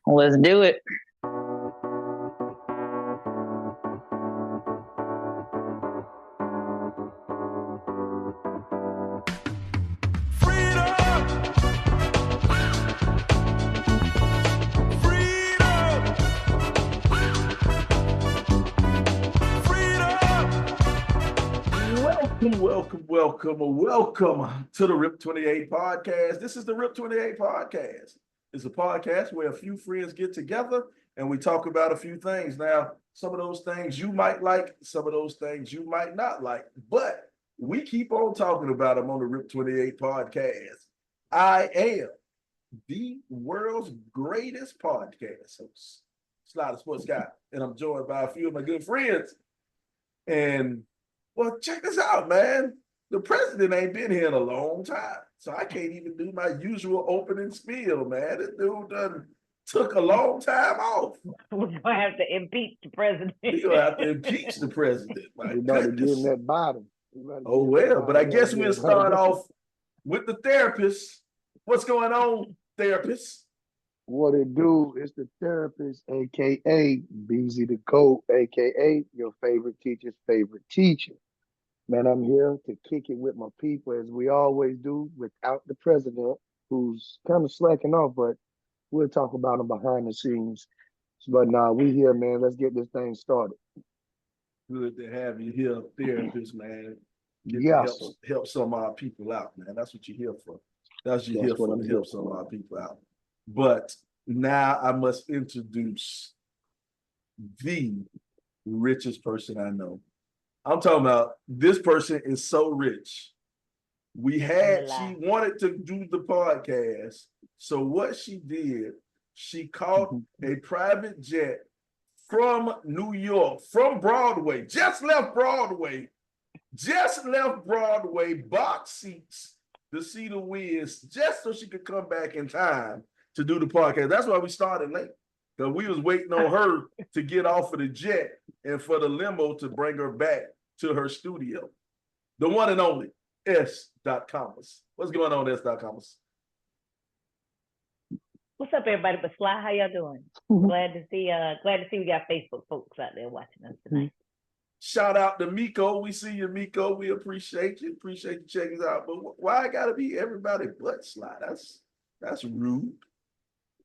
Let's do it. Welcome to the RIP 28 podcast. This is the RIP 28 podcast. It's a podcast where a few friends get together and we talk about a few things. Now, some of those things you might like, some of those things you might not like, but we keep on talking about them on the RIP 28 podcast. I am the world's greatest podcast host, Slider Sports Guy, and I'm joined by a few of my good friends. And well, check this out, man. The president ain't been here in a long time, so I can't even do my usual opening spiel, man. This dude done took a long time off. We're gonna have to impeach the president. We're gonna have to impeach the president. My You better goodness. give him that bottom. Oh well, but I guess we'll start off with the therapist. What's going on, therapist? What it do is the therapist, aka Beezy the Goat, aka your favorite teacher's favorite teacher. Man, I'm here to kick it with my people as we always do without the president, who's kind of slacking off, but we'll talk about him behind the scenes. But nah, we here, man. Let's get this thing started. Good to have you here, therapist, man. Yes. Help some of our people out, man. That's what you're here for. That's what you're here That's what for, I'm to here help some of for. our people out. But now I must introduce the richest person I know. I'm talking about this person is so rich. She wanted to do the podcast. So what she did, she caught a private jet from New York, from Broadway, just left Broadway, box seats to see the Wiz, just so she could come back in time to do the podcast. That's why we started late, because we was waiting on her to get off of the jet and for the limo to bring her back to her studio. The one and only S. Commas. What's going on, S. Commas? What's up, everybody? But Sly, how y'all doing? Glad to see we got Facebook folks out there watching us tonight. Shout out to Miko. We see you, Miko. We appreciate you. Appreciate you checking us out. But why gotta be everybody but Sly? That's rude.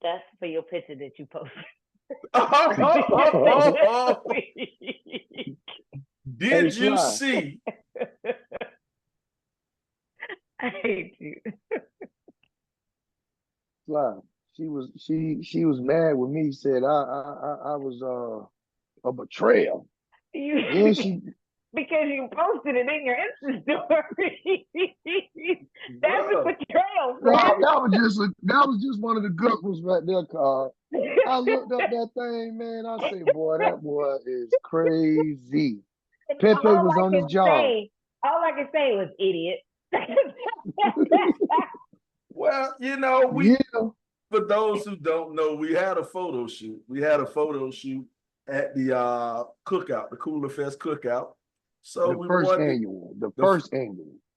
That's for your picture that you posted. Did you see? I hate you. Sly, she was mad with me. Said I was a betrayal. Because you posted it in your Insta story. That's a betrayal. That was just one of the good ones right there, Carl. I looked up that thing, man. I say, boy, that boy is crazy. Pepe was on his job. All I can say was idiot. Well, for those who don't know, we had a photo shoot. At the cookout, the Cooler Fest cookout. So the first annual.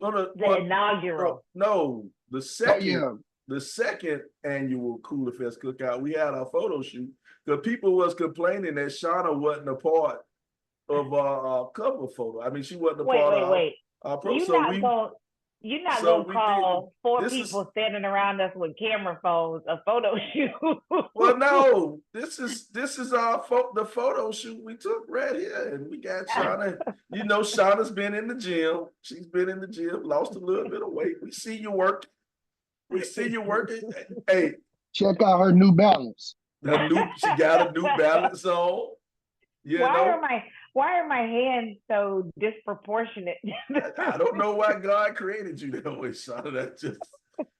The inaugural. No, the second annual Cooler Fest cookout. We had our photo shoot. The people was complaining that Shauna wasn't a part of our cover photo. I mean, she wasn't a part of our pro. You're not gonna call four people standing around us with camera phones a photo shoot. Well, no, this is the photo shoot we took right here, and we got Shauna. Shauna's been in the gym. She's been in the gym, lost a little bit of weight. We see you working. Hey, check out her New Balance. She got a New Balance on. Why are my hands so disproportionate? I don't know why God created you that way, Shauna. That's just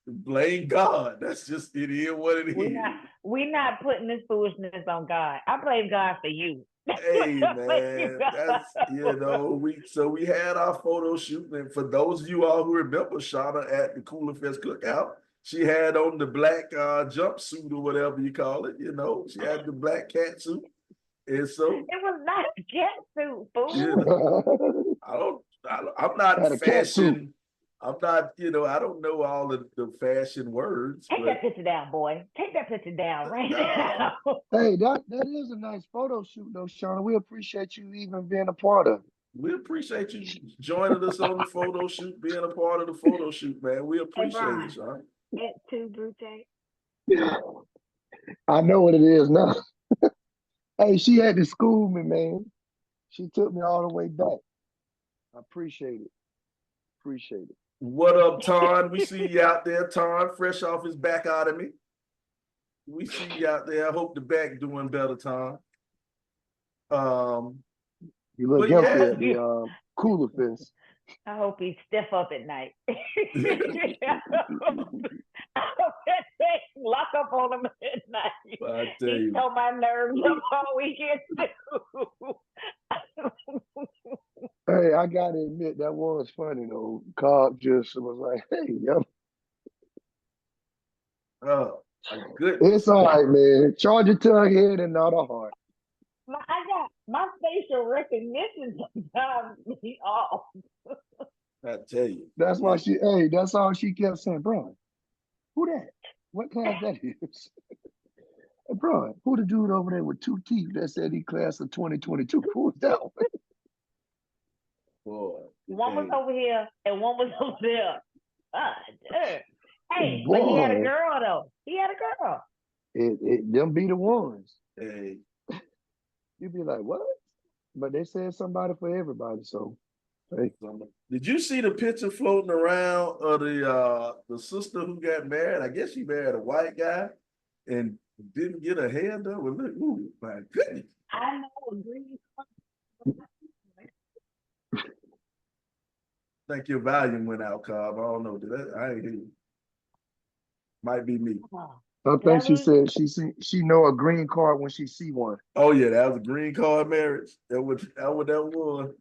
blame God. That's just it is what it is. We're not putting this foolishness on God. I blame God for you. Hey man, we had our photo shoot, and for those of you all who remember Shauna at the Cooler Fest cookout, she had on the black jumpsuit or whatever you call it. She had the black cat suit. And so it was not a cat suit, fool. I'm not fashion I'm not, I don't know all the fashion words. Take that picture down, boy. Take that picture down right now. Hey, that is a nice photo shoot, though, Shauna. We appreciate you even being a part of it. We appreciate you joining us on the photo shoot, being a part of the photo shoot, man. We appreciate it, Shauna. It's too Brute. I know what it is now. Hey, she had to school me, man. She took me all the way back. I appreciate it. Appreciate it. What up, Ton? We see you out there, Ton, fresh off his back out of me. We see you out there. I hope the back doing better, Ton. You look healthy at the cooler fence. I hope he's stiff up at night. Lock up on him at night. I tell you. He told my nerves up all weekend too. Hey, I gotta admit that was funny though. Cobb just was like, "Hey, yo." Oh, good. It's all right, man. Charge it to her head and not her heart. I got my facial recognition sometimes be off. I tell you. That's why that's all she kept saying, bro. Who that? What class that is? Bro, who the dude over there with 2 teeth that said he class of 2022? Who was that one? Boy. One was over here and one was over there. Hey, but he had a girl though. He had a girl. Them be the ones. Hey. You'd be like, what? But they said somebody for everybody, so hey. Did you see the picture floating around of the sister who got married? I guess she married a white guy and didn't get her hair done. Well, look, ooh, my goodness. I know, agree. I think your volume went out, Cobb. I don't know. I ain't hear you. Might be me. I think she said she know a green card when she see one. Oh yeah, that was a green card marriage. That what that was.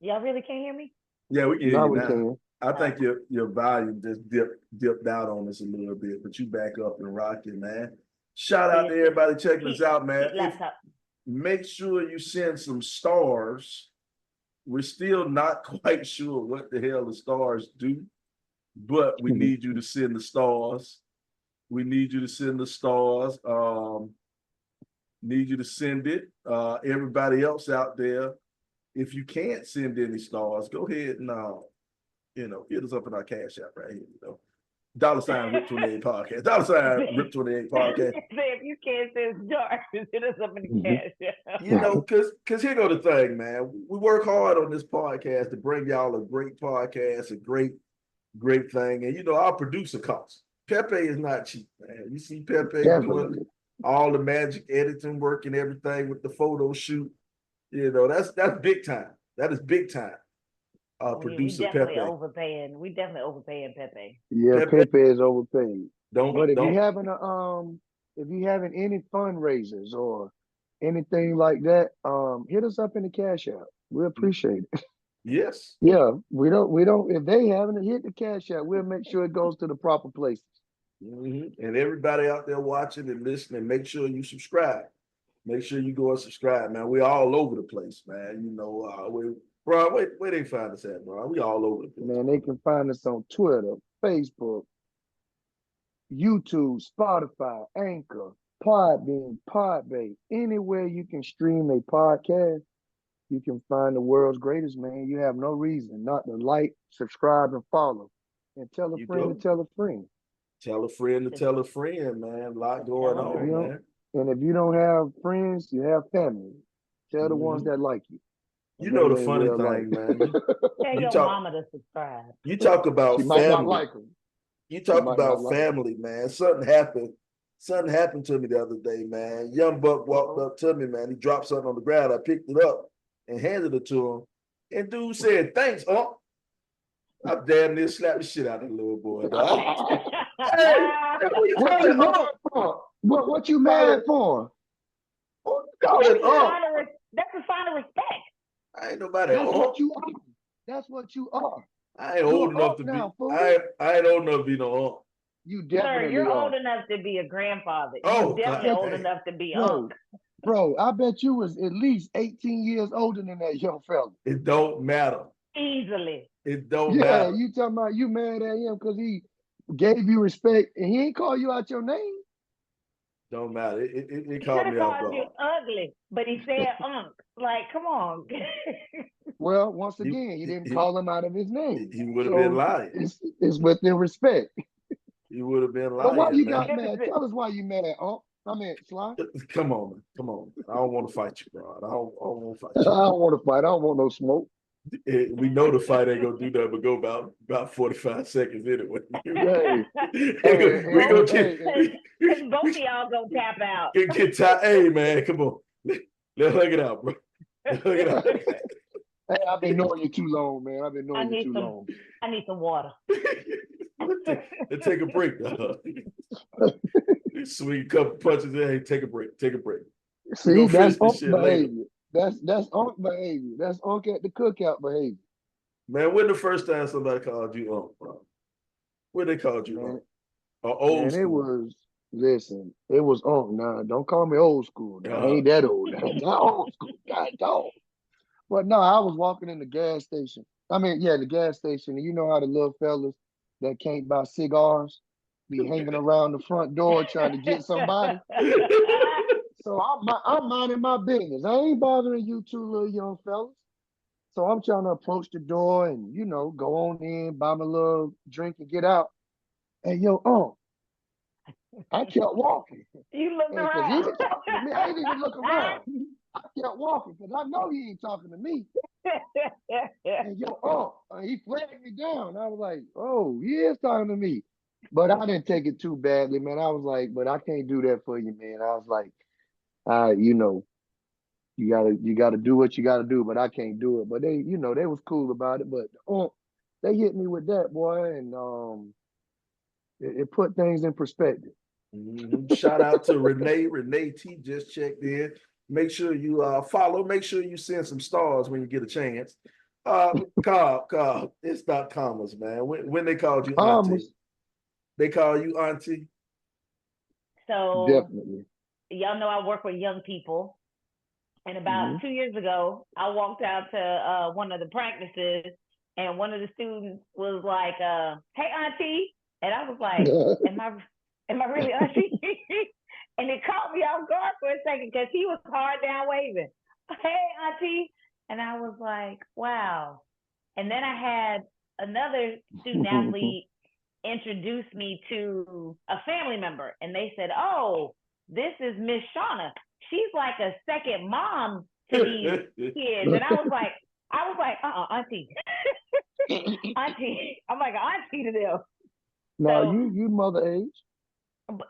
Y'all really can't hear me? Yeah, we can hear you now. Can. I think your volume just dipped out on us a little bit, but you back up and rocking, man. Shout out to everybody checking us out, man. Make sure you send some stars. We're still not quite sure what the hell the stars do, but we need you to send the stars. We need you to send the stars. Need you to send it. Everybody else out there, if you can't send any stars, go ahead and hit us up in our cash app right here. $ RIP28 podcast. $ RIP28 podcast. If you can't send stars, hit us up in the cash app. Because here go the thing, man. We work hard on this podcast to bring y'all a great podcast, a great thing. And our producer costs. Pepe is not cheap, man. You see Pepe doing all the magic editing work and everything with the photo shoot. That's big time. That is big time. Producer Pepe. We definitely overpaying Pepe. Yeah, Pepe is overpaid. But if you having any fundraisers or anything like that, hit us up in the cash app. We appreciate it. Yes. Yeah, we don't. If they haven't hit the cash app, we'll make sure it goes to the proper places. And everybody out there watching and listening, make sure you subscribe. Make sure you go and subscribe, man. We're all over the place, man. Bro, where they find us at, bro? We all over the place. Man, they can find us on Twitter, Facebook, YouTube, Spotify, Anchor, Podbean, Podbay. Anywhere you can stream a podcast, you can find the world's greatest, man. You have no reason not to like, subscribe, and follow. And tell a friend to tell a friend. Tell a friend to tell a friend, man. A lot going on, man. And if you don't have friends, you have family. Tell the ones that like you. You know the funny thing, man. Tell your mama to subscribe. You talk about she family. Might not like them. You talk about family, man. Something happened to me the other day, man. Young buck walked up to me, man. He dropped something on the ground. I picked it up and handed it to him. And dude said, "Thanks, Unc." I damn near slapped the shit out of the little boy. What you mad for? That's a sign of respect. I ain't nobody. That's what you are. I ain't old enough to be. I ain't old enough to be no uncle. You definitely. Sir, you're old enough to be a grandfather. You're definitely old enough to be uncle. Bro, I bet you was at least 18 years older than that young fella. It don't matter. Easily. It don't Yeah, matter. you talking about you mad at him because he gave you respect and he ain't call you out your name? Don't matter. It He caught should have me off called you guard. ugly, but he said unk. Like, come on. Well, once He again, he didn't he, call him out of his name. he would have been So lying. it's within respect. He would have been But why lying, you man. got mad? Tell us why you mad at Sly. Come on, man. Come on. I don't want to fight you, bro. I don't want to I fight don't want to fight. I don't want no smoke. you. We know the fight ain't gonna do nothing but go about 45 seconds anyway. Hey, we gonna get Because both of y'all gonna tap out. get tired. Hey man, come on. Let's hug it out, bro. Let's hug it out. Hey, I've been knowing you too long, man. I've been knowing you too long. I need some water. Let's take a break. Swing a couple punches in. Hey, take a break. Take a break. See, that's unk behavior. That's unk behavior. That's unk at the cookout behavior. Man, when the first time somebody called you unk, bro? When they called you unk? Or old school? It was unk. Nah, don't call me old school. I ain't that old. Not old school. God, dog. But no, I was walking in the gas station. The gas station. And you know how the little fellas that can't buy cigars be hanging around the front door trying to get somebody. So I'm minding my business. I ain't bothering you two little young fellas. So I'm trying to approach the door and, go on in, buy my little drink and get out. And I kept walking. You looked around. Because he was talking to me. I didn't even look around. I kept walking because I know he ain't talking to me. And he flagged me down. I was like, oh, he is talking to me. But I didn't take it too badly, man. I was like, but I can't do that for you, man. I was like, you gotta do what you gotta do, but I can't do it. But they was cool about it. But they hit me with that, boy, and it put things in perspective. Mm-hmm. Shout out to Renee. Renee T just checked in. Make sure you follow. Make sure you send some stars when you get a chance. Carl, it's not commas, man. When they called you auntie, they call you auntie. So definitely, y'all know I work with young people, and about 2 years ago, I walked out to one of the practices, and one of the students was like, "Hey, auntie," and I was like, "Am I really auntie?" And it caught me off guard for a second because he was hard down waving. "Hey, auntie." And I was like, wow. And then I had another student athlete introduce me to a family member. And they said, "Oh, this is Miss Shauna. She's like a second mom to these kids." And I was like, auntie. Auntie. I'm like, auntie to them. No, you mother age.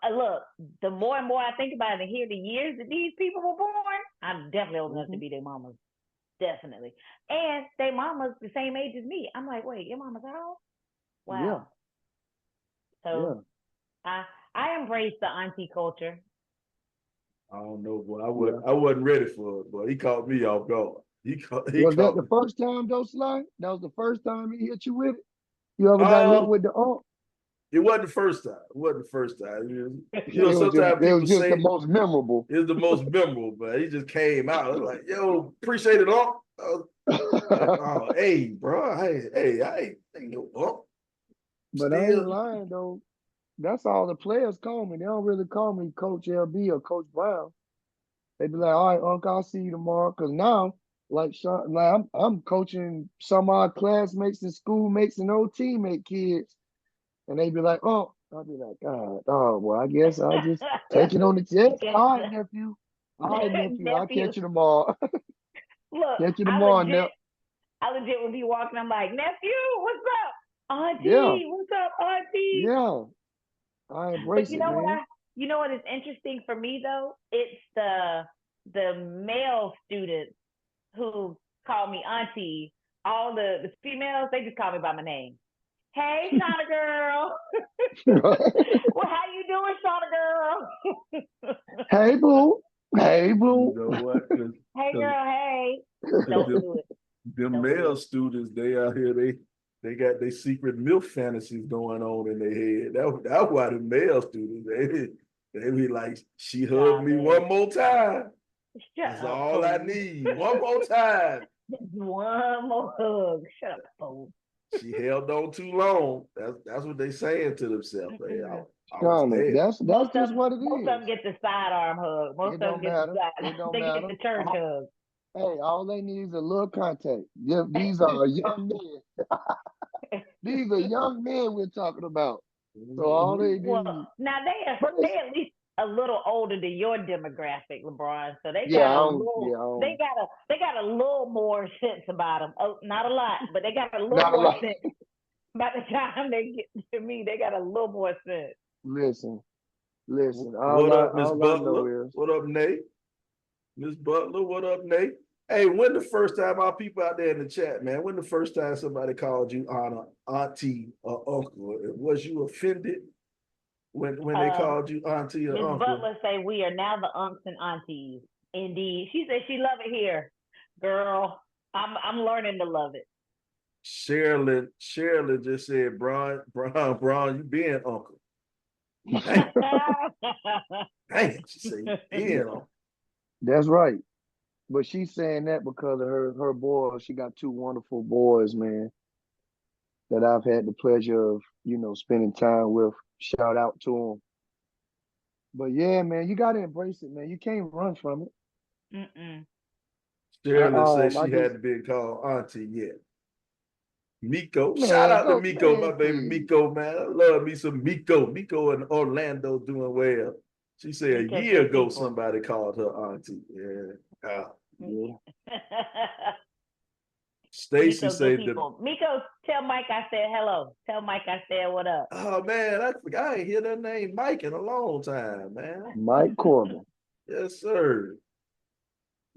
Look, the more and more I think about it and hear the years that these people were born, I'm definitely old enough to be their mamas. Definitely. And their mama's the same age as me. I'm like, wait, your mama's how old? Wow. Yeah. So I embrace the auntie culture. I don't know, boy. I wasn't ready for it, boy. He caught me off guard. Was that the first time, though, Sly? That was the first time he hit you with it? You ever got hit with the unk? It wasn't the first time. It wasn't the first time. Sometimes people say the most memorable. It was the most memorable, but he just came out. I was like, yo, appreciate it, unk. Oh, hey, bro. I ain't no unk. But I ain't lying, though. That's all the players call me. They don't really call me Coach LB or Coach Brown. They be like, all right, Uncle, I'll see you tomorrow. Because now, I'm coaching some of our classmates and schoolmates and old teammate kids. And they be like, oh, I'll be like, God, oh, well, I guess I'll just take it on the chest. All right, nephew. All right, nephew. I'll catch you tomorrow. Look, catch you tomorrow, Nep. I legit would be walking. I'm like, nephew, what's up? Auntie, what's up, auntie? Yeah. I embrace it, man. You know what is interesting for me, though? It's the male students who call me auntie. All the females, they just call me by my name. Hey, Shauna girl. Well, how you doing, Shauna girl? Hey, boo. Hey, boo. You know what? Hey, girl, hey. Don't do it. Them male students, they out here, they got their secret MILF fantasies going on in their head. That's why the male students, they be like, she hugged me one more time. That's all I need. One more time. One more hug. Shut up, fool. She held on too long. That's what they saying to themselves. Hey, I was Shauna, dead. that's just what it Most of them is. get the sidearm hug. Most It of them don't get the matter. side. It don't They get matter. the church hug. Hey, all they need is a little contact. These are young men. These are young men we're talking about. So all they Well, need. now But they it's, at least a little older than your demographic, LeBron. So they yeah, got I a don't. little. Yeah, I don't. They got a little more sense about them. Oh, not a lot, but they got a little Not a more lot. sense. By the time they get to me, they got a little more sense. Listen. What up, Miss All I know Butler? is What up, Nate? Miss Butler, what up, Nate? Hey, when the first time our people out there in the chat, man, when the first time somebody called you auntie, or uncle, was you offended when they called you auntie or Miss uncle? Butler say we are now the unks and aunties. Indeed, she said she love it here, girl. I'm learning to love it. Sherilyn just said, Bron, you being uncle. Dang, she said, you being uncle. that's right. But she's saying that because of her boys. She got two wonderful boys, man, that I've had the pleasure of, spending time with. Shout out to them. But yeah, man, you gotta embrace it, man. You can't run from it. Sherilyn said I she just, hadn't been called auntie yet. Miko, shout man, out to go, Miko, my man, baby please. Miko, man. I love me some Miko. Miko in Orlando doing well. She said Miko's a year good ago people. somebody called her auntie. Yeah. Yeah. Stacy Miko's good said the people. Miko, tell Mike I said hello. Tell Mike I said what up. oh man, I forgot I ain't hear that name Mike in a long time, man. Mike Corbin. Yes, sir.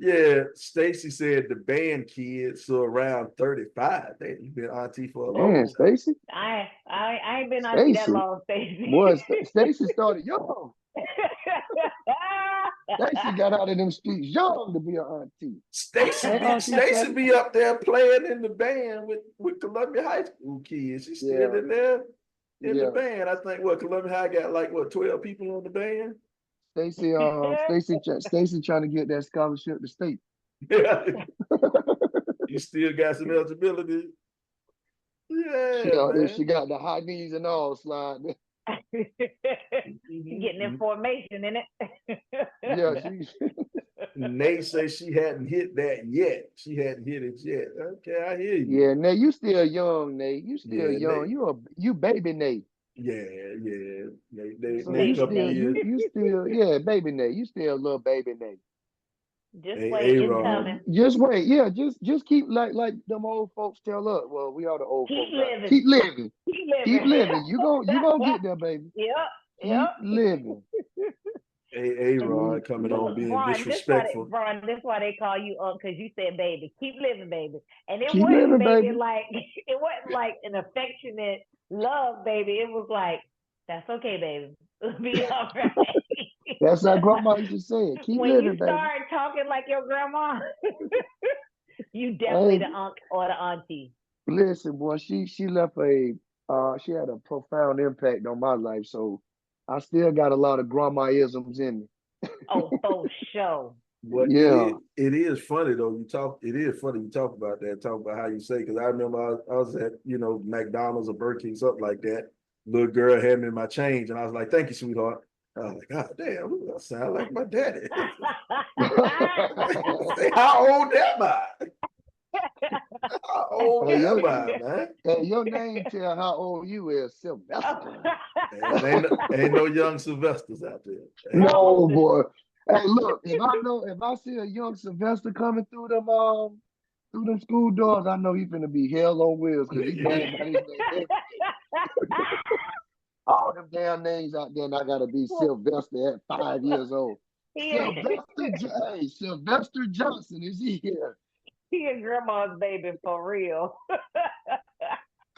Yeah, Stacy said the band kids so around 35. You've been auntie for a long Man, time. Stacy. I ain't been auntie that long, Stacy. Boy, Stacy started young. Stacy got out of them streets young to be an auntie. Stacy be up there playing in the band with Columbia High School kids. She's still in there in the band. I think Columbia High got 12 people on the band. Stacy trying to get that scholarship to state. Yeah. You still got some eligibility. Yeah, she got the high knees and all sliding. Getting information in it. Yeah, Nate says she hadn't hit that yet. She hadn't hit it yet. Okay, I hear you. Yeah, Nate, you still young, Nate. You still young. Nate. You baby Nate. Yeah. Nate, you still, baby Nate. You still a little baby Nate. Just wait, it's coming. Just wait, yeah. Just keep like them old folks tell us. Well, we are the old folks. Living. Keep living. Keep living. You gonna get there, baby. Yep. Keep living. Hey, Ron, coming on being disrespectful. Ron, that's why they call you because you said baby. Keep living, baby. And it Keep wasn't living, baby, baby. like it wasn't like an affectionate love, baby. It was like, that's okay, baby. It'll be all right. That's how grandma used to say it. Keep when living, you baby. start talking like your grandma, you definitely the uncle or the auntie. Listen, boy, she left she had a profound impact on my life. So I still got a lot of grandma-isms in me. Oh, for sure. But it is funny though. It is funny you talk about that, talk about how you say, because I remember I was at, McDonald's or Burger King, something like that. Little girl had me my change and I was like, thank you, sweetheart. I was like, God damn, I sound like my daddy. How old am I? How old am I, man? Hey, your name tell how old you is, Sylvester. Ain't no young Sylvesters out there. No, boy. Hey, look, if I see a young Sylvester coming through them school doors, I know he's gonna be hell on wheels because he's going by his name. All them damn names out there, and I gotta be Sylvester at 5 years old. Sylvester Johnson, is he here? He a grandma's baby for real.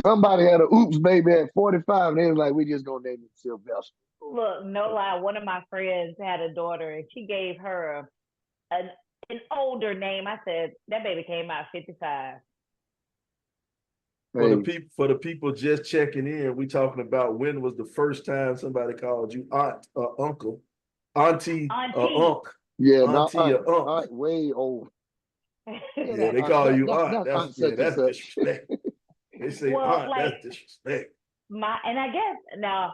Somebody had a oops baby at 45, and they was like, we just gonna name it Sylvester. Look, no lie, one of my friends had a daughter, and she gave her an older name. I said, that baby came out 55. For the people just checking in, we talking about when was the first time somebody called you aunt or uncle, auntie. Or unc. Yeah, auntie not or unc. Aunt way old. Yeah, they call you aunt. That's disrespect. They say Well, aunt, like that's disrespect. and I guess now,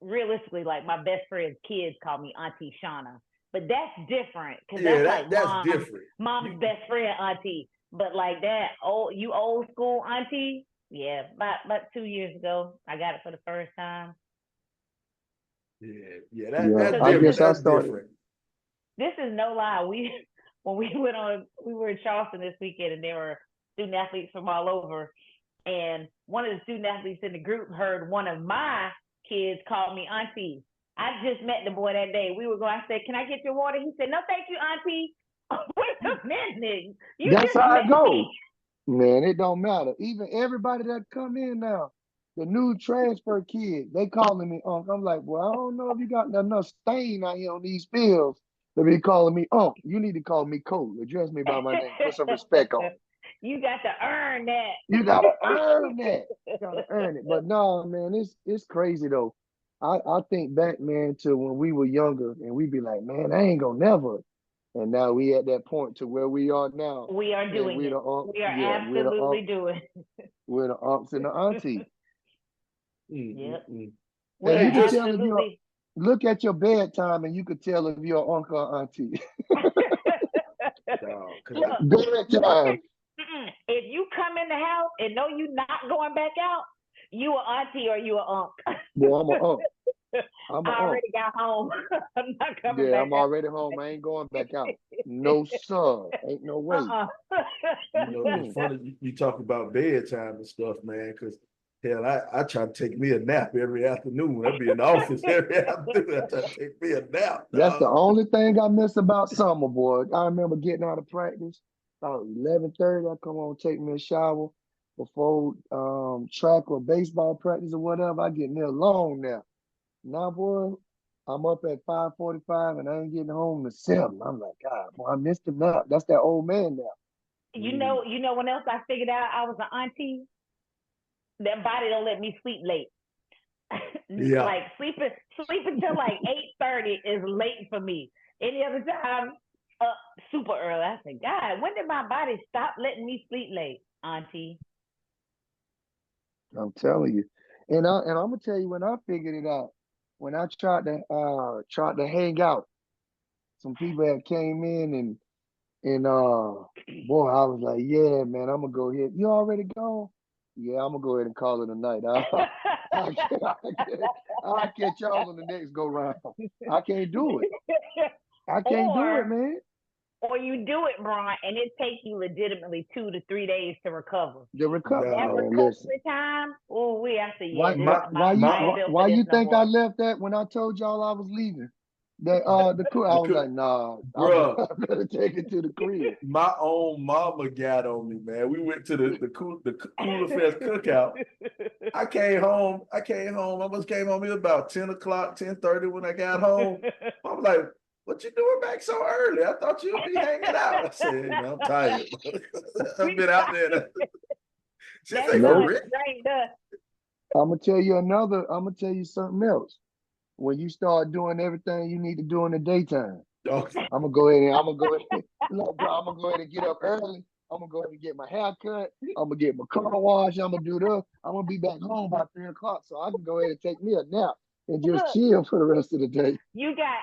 realistically, like my best friend's kids call me Auntie Shauna, but that's different because Yeah, that's like that's different. mom's best friend Auntie. But like that old school Auntie, yeah, about 2 years ago, I got it for the first time. Yeah, Yeah, that's I different. guess I That's started. different. This is no lie. When we were in Charleston this weekend, and there were student athletes from all over. And one of the student athletes in the group heard one of my kids call me Auntie. I just met the boy that day. We were going. I said, "Can I get your water?" He said, "No, thank you, Auntie." Wait a minute, you That's just how met it goes. me. Man, it don't matter. Even everybody that come in now, the new transfer kid, they calling me Unc. I'm like, well, I don't know if you got enough stain out here on these fields to be calling me Unc. You need to call me Cole. Address me by my name. Put some respect on it. You got to earn that. You gotta earn that. You gotta earn it. But no, man, it's crazy though. I think back, man, to when we were younger and we'd be like, man, I ain't gonna never. And now we at that point to where we are now. We are And doing we're it. the unc, We are yeah, absolutely doing it. we're the aunts and the aunties. Yep. And We are you can just tell if you're absolutely. look at your bedtime and you could tell if you're an uncle or auntie. Cause Bedtime. If you come in the house and know you not going back out, you a auntie or you a unc. Boy, I'm an unc. I'm I an unc. already got home. I'm not coming Yeah, back I'm out. already home. I ain't going back out. No, sir. Ain't no way. it's funny you talk about bedtime and stuff, man. Cause hell, I try to take me a nap every afternoon. I'd be in the office every afternoon. I try to take me a nap, That's the dog. only thing I miss about summer, boy. I remember getting out of practice about 11:30. I come home, take me a shower before track or baseball practice or whatever. I get me a long nap. Now, boy, I'm up at 5:45 and I ain't getting home to 7. I'm like, God, boy, I missed the nap. That's that old man nap. You know when else I figured out I was an auntie? That body don't let me sleep late. Yeah. Like sleeping till like 8:30 is late for me. Any other time, up super early. I say, God, when did my body stop letting me sleep late, Auntie? I'm telling you. And I'm gonna tell you when I figured it out, when I tried to hang out, some people had came in and boy, I was like, yeah, man, I'm gonna go ahead. You already gone? Yeah, I'm gonna go ahead and call it a night. I'll catch y'all on the next go round. I can't do it. I can't do it, man. Or you do it, Bron, and it takes you legitimately 2 to 3 days to recover. The recovery, That man. recovery Listen, time, oh, we have to, why, yeah, I ain't built why for this you no think I more. left that when I told y'all I was leaving? The crew, I was like, nah, I Bruh, better take it to the crib. my own mama got on me, man. We went to the Cooler Fest cookout. I came home. I almost came home here about 10 o'clock, 10:30 when I got home. I was like, what you doing back so early? I thought you'd be hanging out. I said, hey, man, I'm tired. I've been out there. She That's said, Nope. for real? I'm gonna tell you something else. When you start doing everything you need to do in the daytime, Okay. I'm gonna go ahead look, bro, I'm gonna go ahead and get up early. I'm gonna go ahead and get my hair cut. I'm gonna get my car washed. I'm gonna do this. I'm gonna be back home by 3 o'clock, so I can go ahead and take me a nap and just chill for the rest of the day. You got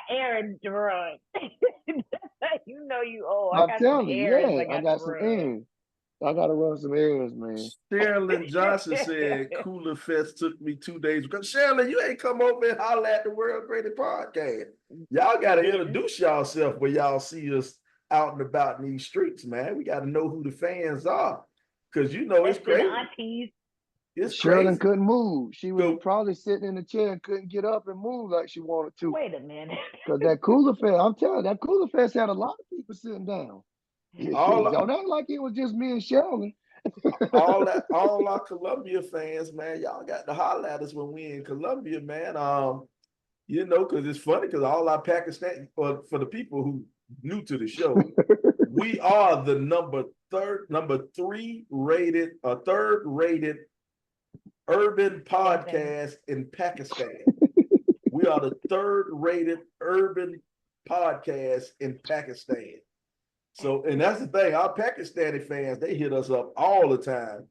errands to run. You know you old. I I'm got some telling you, errands yeah, I I got to got some run. errands. I gotta run some errands, man. Sherilyn Johnson said Cooler Fest took me 2 days. Because Sherilyn, you ain't come over and holler at the World Greatest Podcast. Y'all got to introduce yourself when y'all see us out and about in these streets, man. We got to know who the fans are. Because you know it's crazy. Aunties. It's Sherilyn crazy. couldn't move. She was probably sitting in the chair and couldn't get up and move like she wanted to. Wait a minute. Because that Cooler Fest, I'm telling you, that Cooler Fest had a lot of people sitting down. Don't act like it was just me and Sherilyn. all our Columbia fans, man, y'all got to holler at us when we in Columbia, man. You know, because it's funny because all our Pakistan, for the people who new to the show, we are the third rated urban podcast in Pakistan. We are the third rated urban podcast in Pakistan. So, and that's the thing, our Pakistani fans, they hit us up all the time.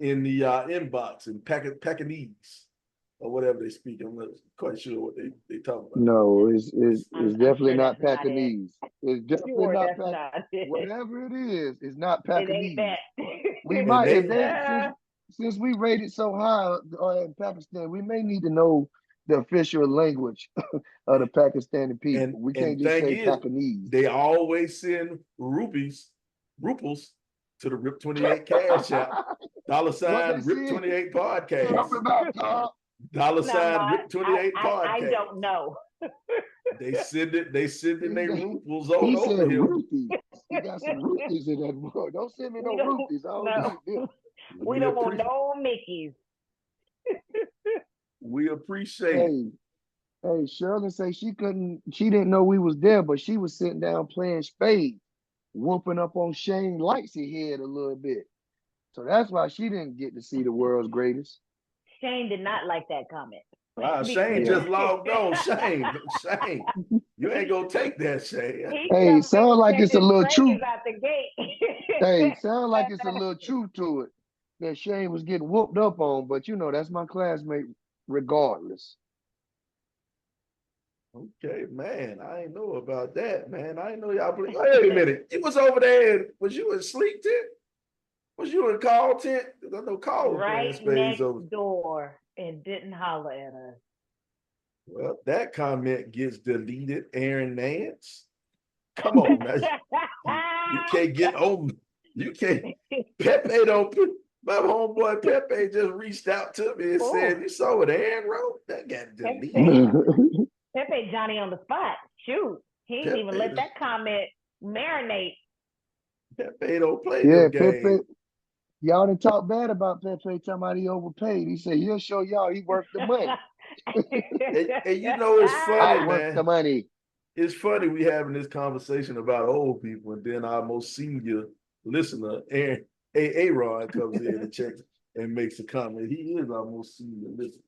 in the inbox in Pakinese or whatever they speak. I'm not quite sure what they talk about. No, it's I'm definitely sure not that's not it. Pakinese. It's definitely Sure, not that's not it. whatever it is, it's not It ain't Pakinese. that. We And might, they- if they since we rated so high in Pakistan, we may need to know the official language of the Pakistani people. We can't and just thing say is, Pakinese. they always send ruples to the RIP 28 Cash App. $ they RIP say? 28 Talk Podcast. about Tom. $ RIP 28 I Podcast. don't know. They sending their ruples on He over said here. rupees. He got some rupees in that word. Don't send me We no don't rupees. I don't know. need them. We don't want no Mickeys. We appreciate it. Hey, hey, Shirley say she didn't know we was there, but she was sitting down playing spades, whooping up on Shane Lightsey head a little bit. So that's why she didn't get to see the world's greatest. Shane did not like that comment. Wow, Shane just logged on. Shane, you ain't gonna take that, Shane. Hey, sound like it's a little truth. Out the gate. Hey, sound like it's a little truth to it that Shane was getting whooped up on, but you know, that's my classmate regardless. Okay, man, I ain't know about that, man. I ain't know y'all play. Wait a minute, you was over there. Was you in sleep tent? Was you in call tent? I know Carl was playing right spades next over. door and didn't holler at us. Well, that comment gets deleted, Aaron Nance. Come on, man. You can't get on. You can't. Pepe don't put. My homeboy Pepe just reached out to me and said, "You saw what Aaron wrote? That got deleted." Pepe Johnny on the spot. Shoot, he didn't even let that comment marinate. Pepe don't play yeah, them games. Pepe. Y'all done talk bad about Pepe, talking about he overpaid. He said he'll show y'all he worth the money. and you know it's funny, I worth man. the money. It's funny we having this conversation about old people, and then our most senior listener, Aaron, comes in and checks and makes a comment. He is our most senior listener.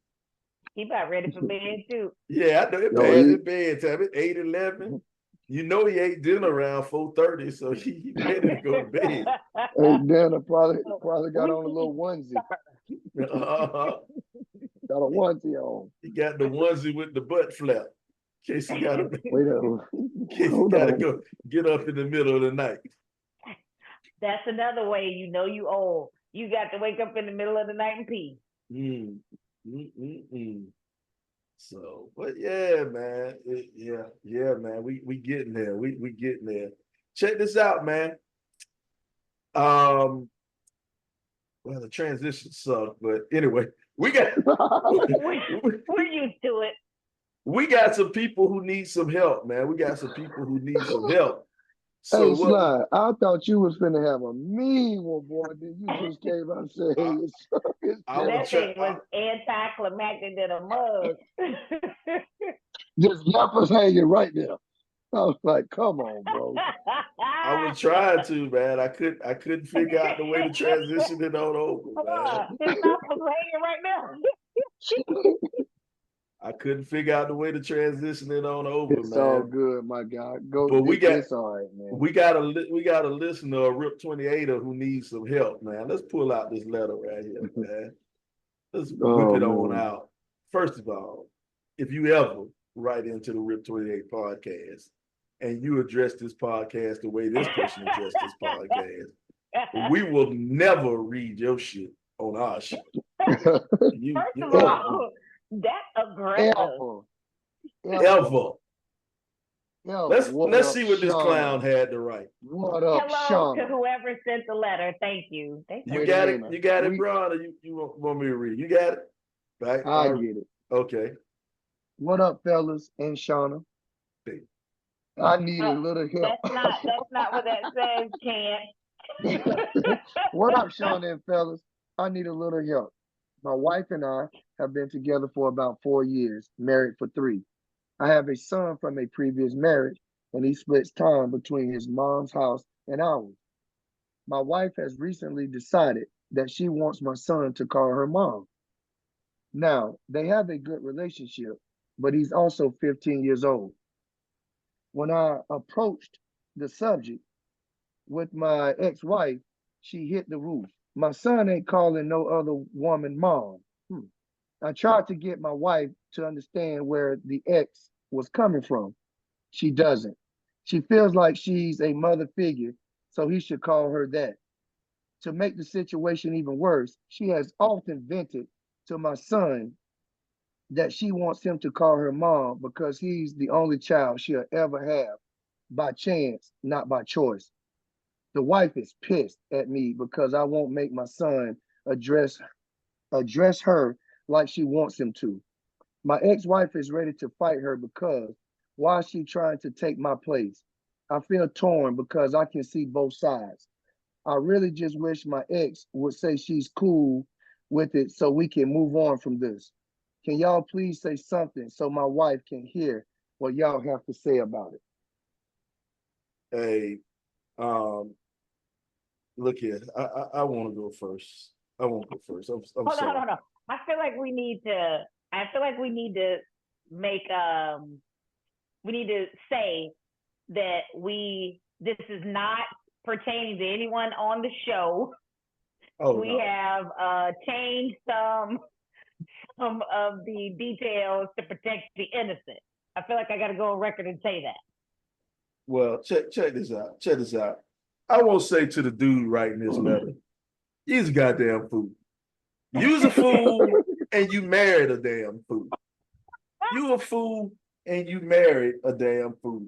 He about ready for bed too. Yeah, I know it past bedtime. It's 8:11. You know he ate dinner around 4:30, so he ready to go to bed. Hey, dinner probably got on a little onesie. Got a onesie on. He got the onesie with the butt flap. In case he gotta go get up in the middle of the night. That's another way you know you old. You got to wake up in the middle of the night and pee. So, but yeah, man. Yeah, man. We getting there. We getting there. Check this out, man. Well, the transition sucked, but anyway, we got we're used to it. We got some people who need some help, man. We got some people who need some help. So hey, Sly, I thought you was finna have a mean one, boy. Then you just came out and said, "Hey, that thing was anticlimactic than a mug." Just left us hanging right there. I was like, "Come on, bro." I was trying to, man. I couldn't figure out the way to transition it on over, man. His mouth was hanging right now. I couldn't figure out the way to transition it on over, it's man. All good, my guy. Go. But it's all right, man. We got a listener, a RIP 28er, who needs some help, man. Let's pull out this letter right here, man. Let's whip it on out. First of all, if you ever write into the RIP 28 podcast and you address this podcast the way this person addressed this podcast, we will never read your shit on our show. First of all, that's aggressive. Ever. Let's see what this clown had to write. What up, Hello to whoever sent the letter. Thank you. You got it, bro. Or you want me to read? You got it? Right? I get it. Okay. What up, fellas and Shauna? I need a little help. That's not what that says, Ken. What up, Shauna and fellas? I need a little help. My wife and I have been together for about 4 years, married for 3. I have a son from a previous marriage, and he splits time between his mom's house and ours. My wife has recently decided that she wants my son to call her mom. Now, they have a good relationship, but he's also 15 years old. When I approached the subject with my ex-wife, she hit the roof. My son ain't calling no other woman mom. I tried to get my wife to understand where the ex was coming from. She doesn't. She feels like she's a mother figure, so he should call her that. To make the situation even worse, she has often vented to my son that she wants him to call her mom because he's the only child she'll ever have by chance, not by choice. The wife is pissed at me because I won't make my son address address her like she wants him to. My ex-wife is ready to fight her because why is she trying to take my place? I feel torn because I can see both sides. I really just wish my ex would say she's cool with it so we can move on from this. Can y'all please say something so my wife can hear what y'all have to say about it? Hey, look here. I want to go first. I won't go first. I'm Hold on, sorry. hold on. I feel like we need to. I feel like we need to make. We need to say that this is not pertaining to anyone on the show. Oh, We no. have changed some of the details to protect the innocent. I feel like I got to go on record and say that. Well, check this out. Check this out. I won't say to the dude writing this letter, he's a goddamn fool. You's a fool and you married a damn fool. You a fool and you married a damn fool.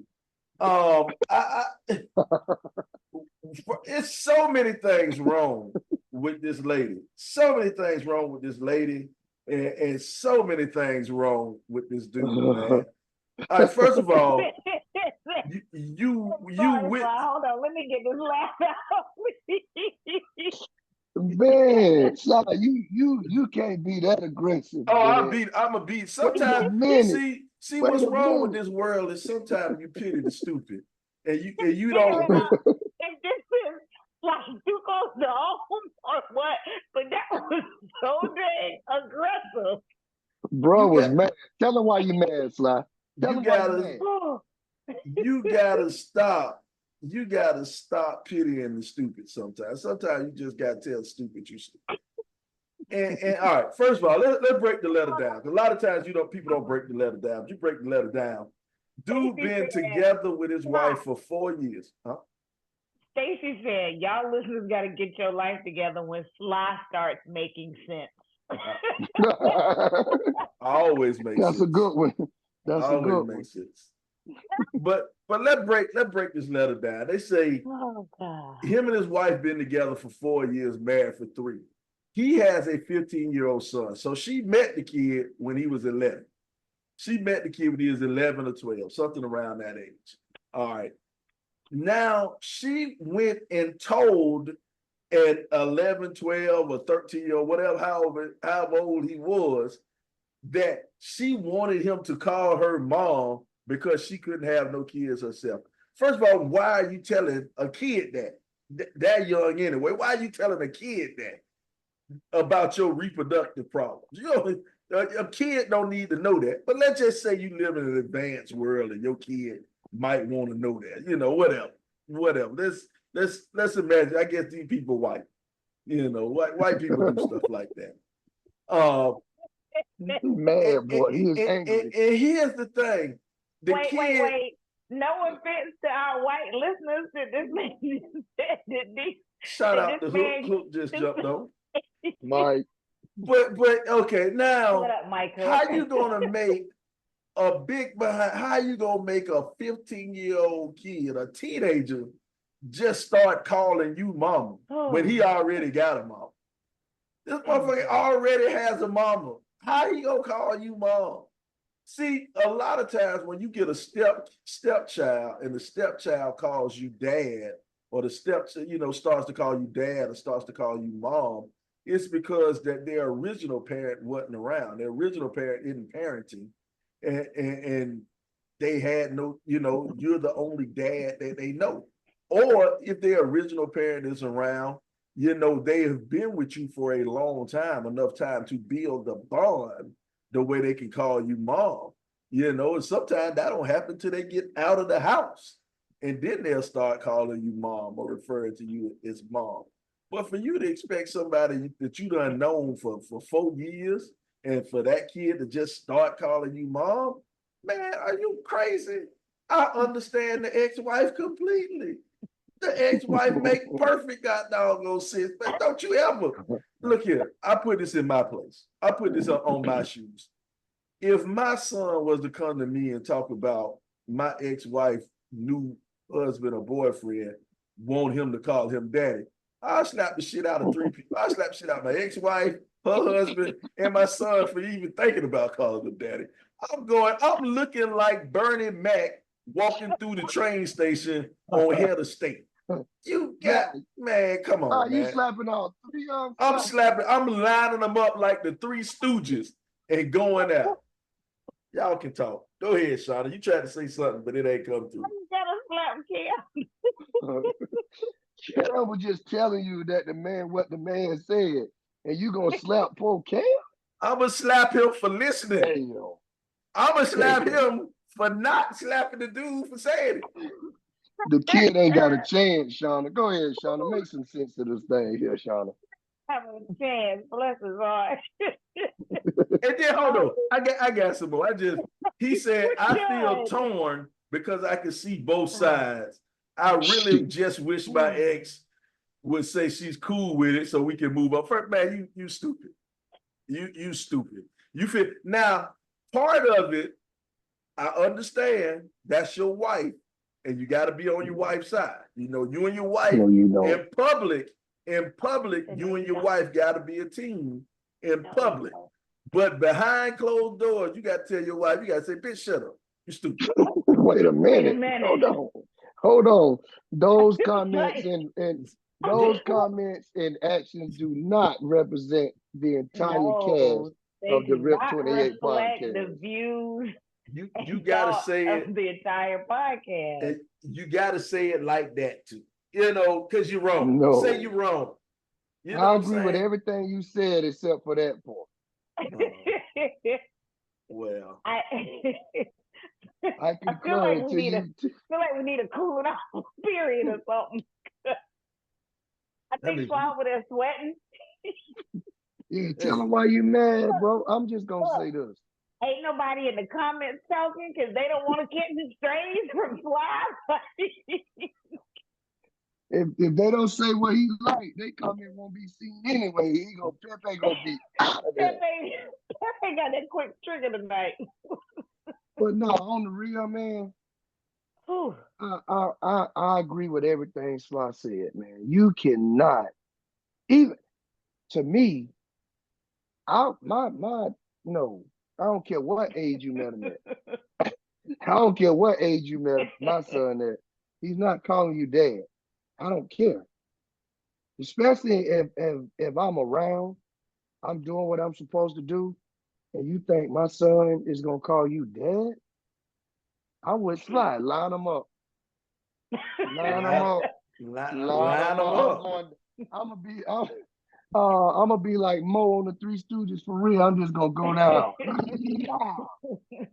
It's so many things wrong with this lady. So many things wrong with this lady, and so many things wrong with this dude, man. All right, first of all, you Hold on, let me get this laugh out. Man, Sly, you can't be that aggressive, Oh, man. I'm a beat. Wait a Sometimes, minute. see Wait what's a wrong with minute. this world is sometimes you pity the stupid, and you Damn don't. it, and this is like too close to home or what? But that was so dang aggressive. Bro You was got mad. Tell him why you mad, Sly. Tell you him why you gotta mad. you gotta stop. You gotta stop pitying the stupid sometimes. Sometimes you just gotta tell stupid you stupid. And all right, first of all, let's break the letter down. A lot of times people don't break the letter down. You break the letter down. Dude been together with his wife for 4 years. Huh? Stacy said, "Y'all listeners got to get your life together when Sly starts making sense." I always make That's sense. a good one. That's a Always good one. makes sense. But let's break this letter down. They say Oh God. him and his wife been together for 4 years, married for 3. He has a 15-year-old son. So she met the kid when he was 11. She met the kid when he was 11 or 12, something around that age. All right. Now she went and told an 11, 12, or 13-year-old, whatever, however old he was, that she wanted him to call her mom because she couldn't have no kids herself. First of all, why are you telling a kid that young anyway? Why are you telling a kid that about your reproductive problems? You know, a kid don't need to know that. But let's just say you live in an advanced world and your kid might want to know that. You know, whatever. Let's imagine. I guess these people white. You know, white people do stuff like that. He's mad, boy. He is angry. And here's the thing. Wait. No offense to our white listeners that this man said that Shout out to Hook just jumped on. Mike. But okay, now What up, Michael? how you gonna make how you gonna make a 15-year-old kid, a teenager, just start calling you mama when he already got a mama? This motherfucker already has a mama. How he gonna call you mom? See, a lot of times when you get a stepchild and the stepchild calls you dad, or the starts to call you dad or starts to call you mom, it's because that their original parent wasn't around. Their original parent isn't parenting, and they had no, you're the only dad that they know. Or if their original parent is around, they have been with you for a long time, enough time to build a bond the way they can call you mom. And sometimes that don't happen till they get out of the house. And then they'll start calling you mom or referring to you as mom. But for you to expect somebody that you done known for 4 years and for that kid to just start calling you mom, man, are you crazy? I understand the ex-wife completely. The ex-wife make perfect god doggone sense, but don't you ever look here. I put this in my place. I put this on my shoes. If my son was to come to me and talk about my ex-wife, new husband or boyfriend, want him to call him daddy, I'll slap the shit out of 3 people. I'll slap the shit out of my ex-wife, her husband, and my son for even thinking about calling him daddy. I'm looking like Bernie Mac walking through the train station on Head of State. You got, man, come on, You man. slapping all 3 of them? I'm lining them up like the 3 Stooges and going out. Y'all can talk. Go ahead, Shauna. You tried to say something, but it ain't come through. You gotta slap Cam. Cam was just telling you that what the man said, and you gonna slap poor Cam? I'm gonna slap him for listening. Damn. I'm gonna slap him for not slapping the dude for saying it. The kid ain't got a chance, Shauna. Go ahead, Shauna. Make some sense of this thing here, Shauna. Having a chance, bless his heart. And then hold on, I got some more. He said, I feel Good. torn because I can see both sides. I really just wish my ex would say she's cool with it so we can move up. First, man, you stupid. You stupid. You feel now part of it, I understand that's your wife, and you got to be on your wife's side. You know, you and your wife in public, you and your wife got to be a team in public. But behind closed doors, you got to tell your wife, you got to say, bitch, shut up. You stupid. Wait a minute. Hold on. Those comments and those comments and actions do not represent the entire cast of the Rip 28 podcast. The views. You gotta say it the entire podcast. You gotta say it like that too. You know, because you're wrong. No. Say you're wrong. You know I agree with everything you said except for that part. Well, I concur. feel like we need a cooling off period or something. I think Sean over there sweating. Yeah, tell them why you mad, bro. I'm just gonna say this. Ain't nobody in the comments talking because they don't want to get the strays from Fly. If they don't say what he like, they comment won't be seen anyway. Pepe gonna be out of there. Pepe got that quick trigger tonight. But no, on the real, man, I agree with everything Sly said, man. You cannot, even to me, I don't care what age you met him at. I don't care what age you met my son at. He's not calling you dad. I don't care. Especially if I'm around, I'm doing what I'm supposed to do, and you think my son is gonna call you dad, I would slide, line them up. Line them up. Line them up. I'm gonna be like Mo on the Three Stooges for real. I'm just gonna go down.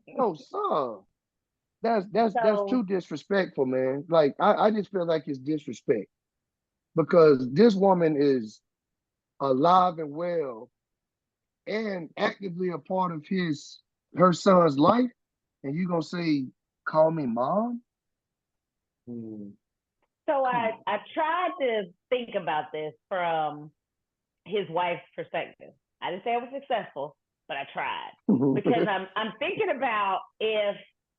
No, son. That's too disrespectful, man. Like I just feel like it's disrespect. Because this woman is alive and well and actively a part of her son's life, and you gonna say, call me mom? So I tried to think about this from his wife's perspective. I didn't say I was successful, but I tried. Because I'm thinking about if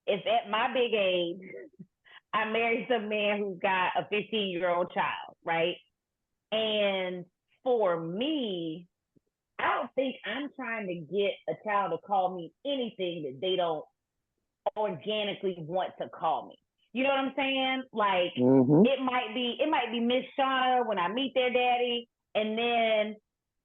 at my big age I married some man who's got a 15-year-old child, right? And for me, I don't think I'm trying to get a child to call me anything that they don't organically want to call me. You know what I'm saying? Like it might be Miss Shauna when I meet their daddy, and then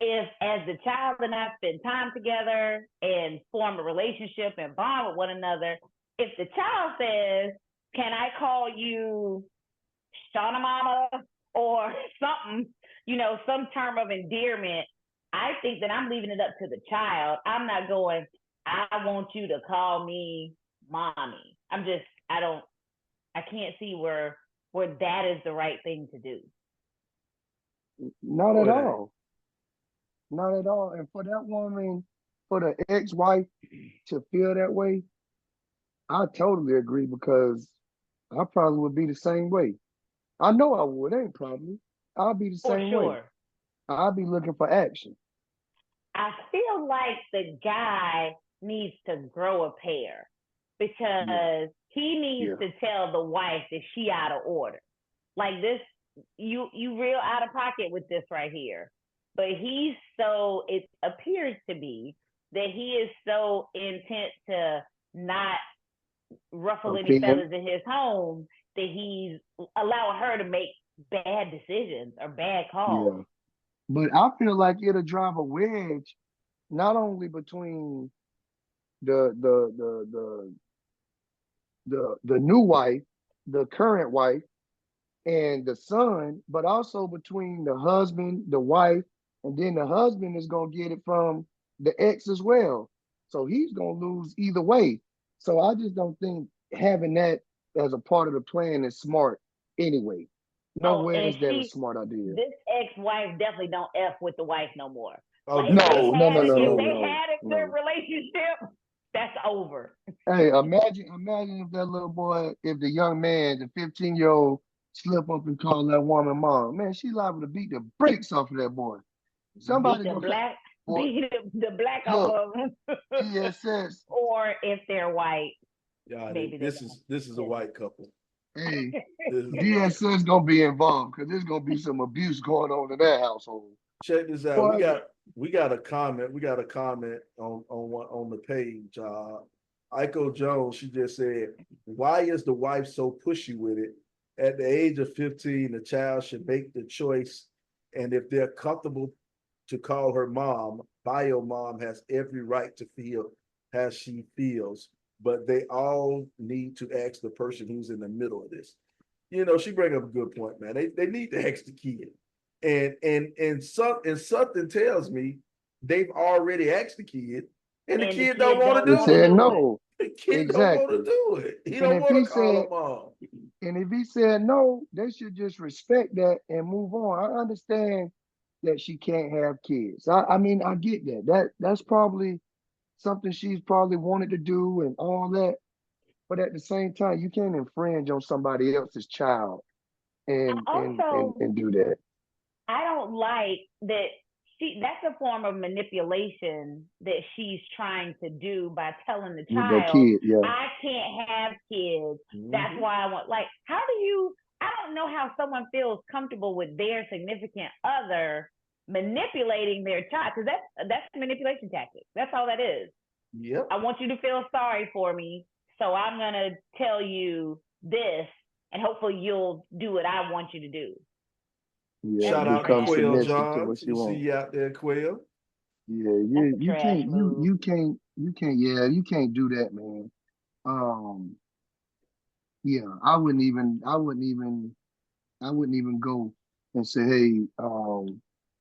if as the child and I spend time together and form a relationship and bond with one another, if the child says, can I call you Shauna Mama or something, some term of endearment, I think that I'm leaving it up to the child. I'm not going, I want you to call me mommy. I can't see where that is the right thing to do. Not No, at it ain't. all. Not at all. And for that woman, for the ex-wife to feel that way, I totally agree because I probably would be the same way. I know I would, ain't probably. I'll be the For same way. sure. I'll be looking for action. I feel like the guy needs to grow a pair Yeah, because he needs yeah. to tell the wife that she out of order. Like this, you real out of pocket with this right here. But he's so it appears to be that he is so intent to not ruffle any Offend. feathers in his home that he's allowing her to make bad decisions or bad calls. Yeah. But I feel like it'll drive a wedge not only between the the the the the new wife, the current wife, and the son, but also between the husband, the wife, and then the husband is gonna get it from the ex as well. So he's gonna lose either way. So I just don't think having that as a part of the plan is smart anyway. Oh, Nowhere and is that a smart idea. this ex-wife definitely don't f with the wife no more. Oh, Like if they No, no, had no, it, no, if no, no. they no, had a good no. relationship, that's over. Hey, imagine if that little boy, if the young man, the 15-year-old, slip up and call that woman mom. Man, she liable to beat the brakes off of that boy. Beat Somebody the go, black, boy, beat the black off look, of them. DSS, Or if they're white, Yeah, maybe they this is a don't. white couple. hey, This is a white couple. DSS gonna be involved because there's gonna be some abuse going on in that household. Check this out. Boy, We got a comment. We got a comment on the page. Iko Jones, she just said, "Why is the wife so pushy with it? At the age of 15, the child should make the choice, and if they're comfortable to call her mom, bio mom has every right to feel as she feels. But they all need to ask the person who's in the middle of this." You know, she bring up a good point, man. They need to ask the kid. And something tells me they've already asked the kid, and the And the kid don't kid want to don't he want to do it. said do it. no. The kid don't want to Exactly. do it. He And don't if want he to call said, her mom. and if he said no, they should just respect that and move on. I understand that she can't have kids. I mean, I get that. That's probably something she's probably wanted to do and all that. But at the same time, you can't infringe on somebody else's child I also and do that. I don't like that that's a form of manipulation that she's trying to do by telling the With that child, kid, yeah. I can't have kids. That's Mhm. why I want like how do you I don't know how someone feels comfortable with their significant other manipulating their child because that's a manipulation tactic. That's all that is. Yep. I want you to feel sorry for me, so I'm gonna tell you this, and hopefully you'll do what I want you to do. Yeah, That's Shout just out to become Quail nasty. submissive to John. what she We see wants. you out there, Quail. Yeah, That's you a you trash can't move. you can't do that, man. Um, yeah, I wouldn't even go and say, hey,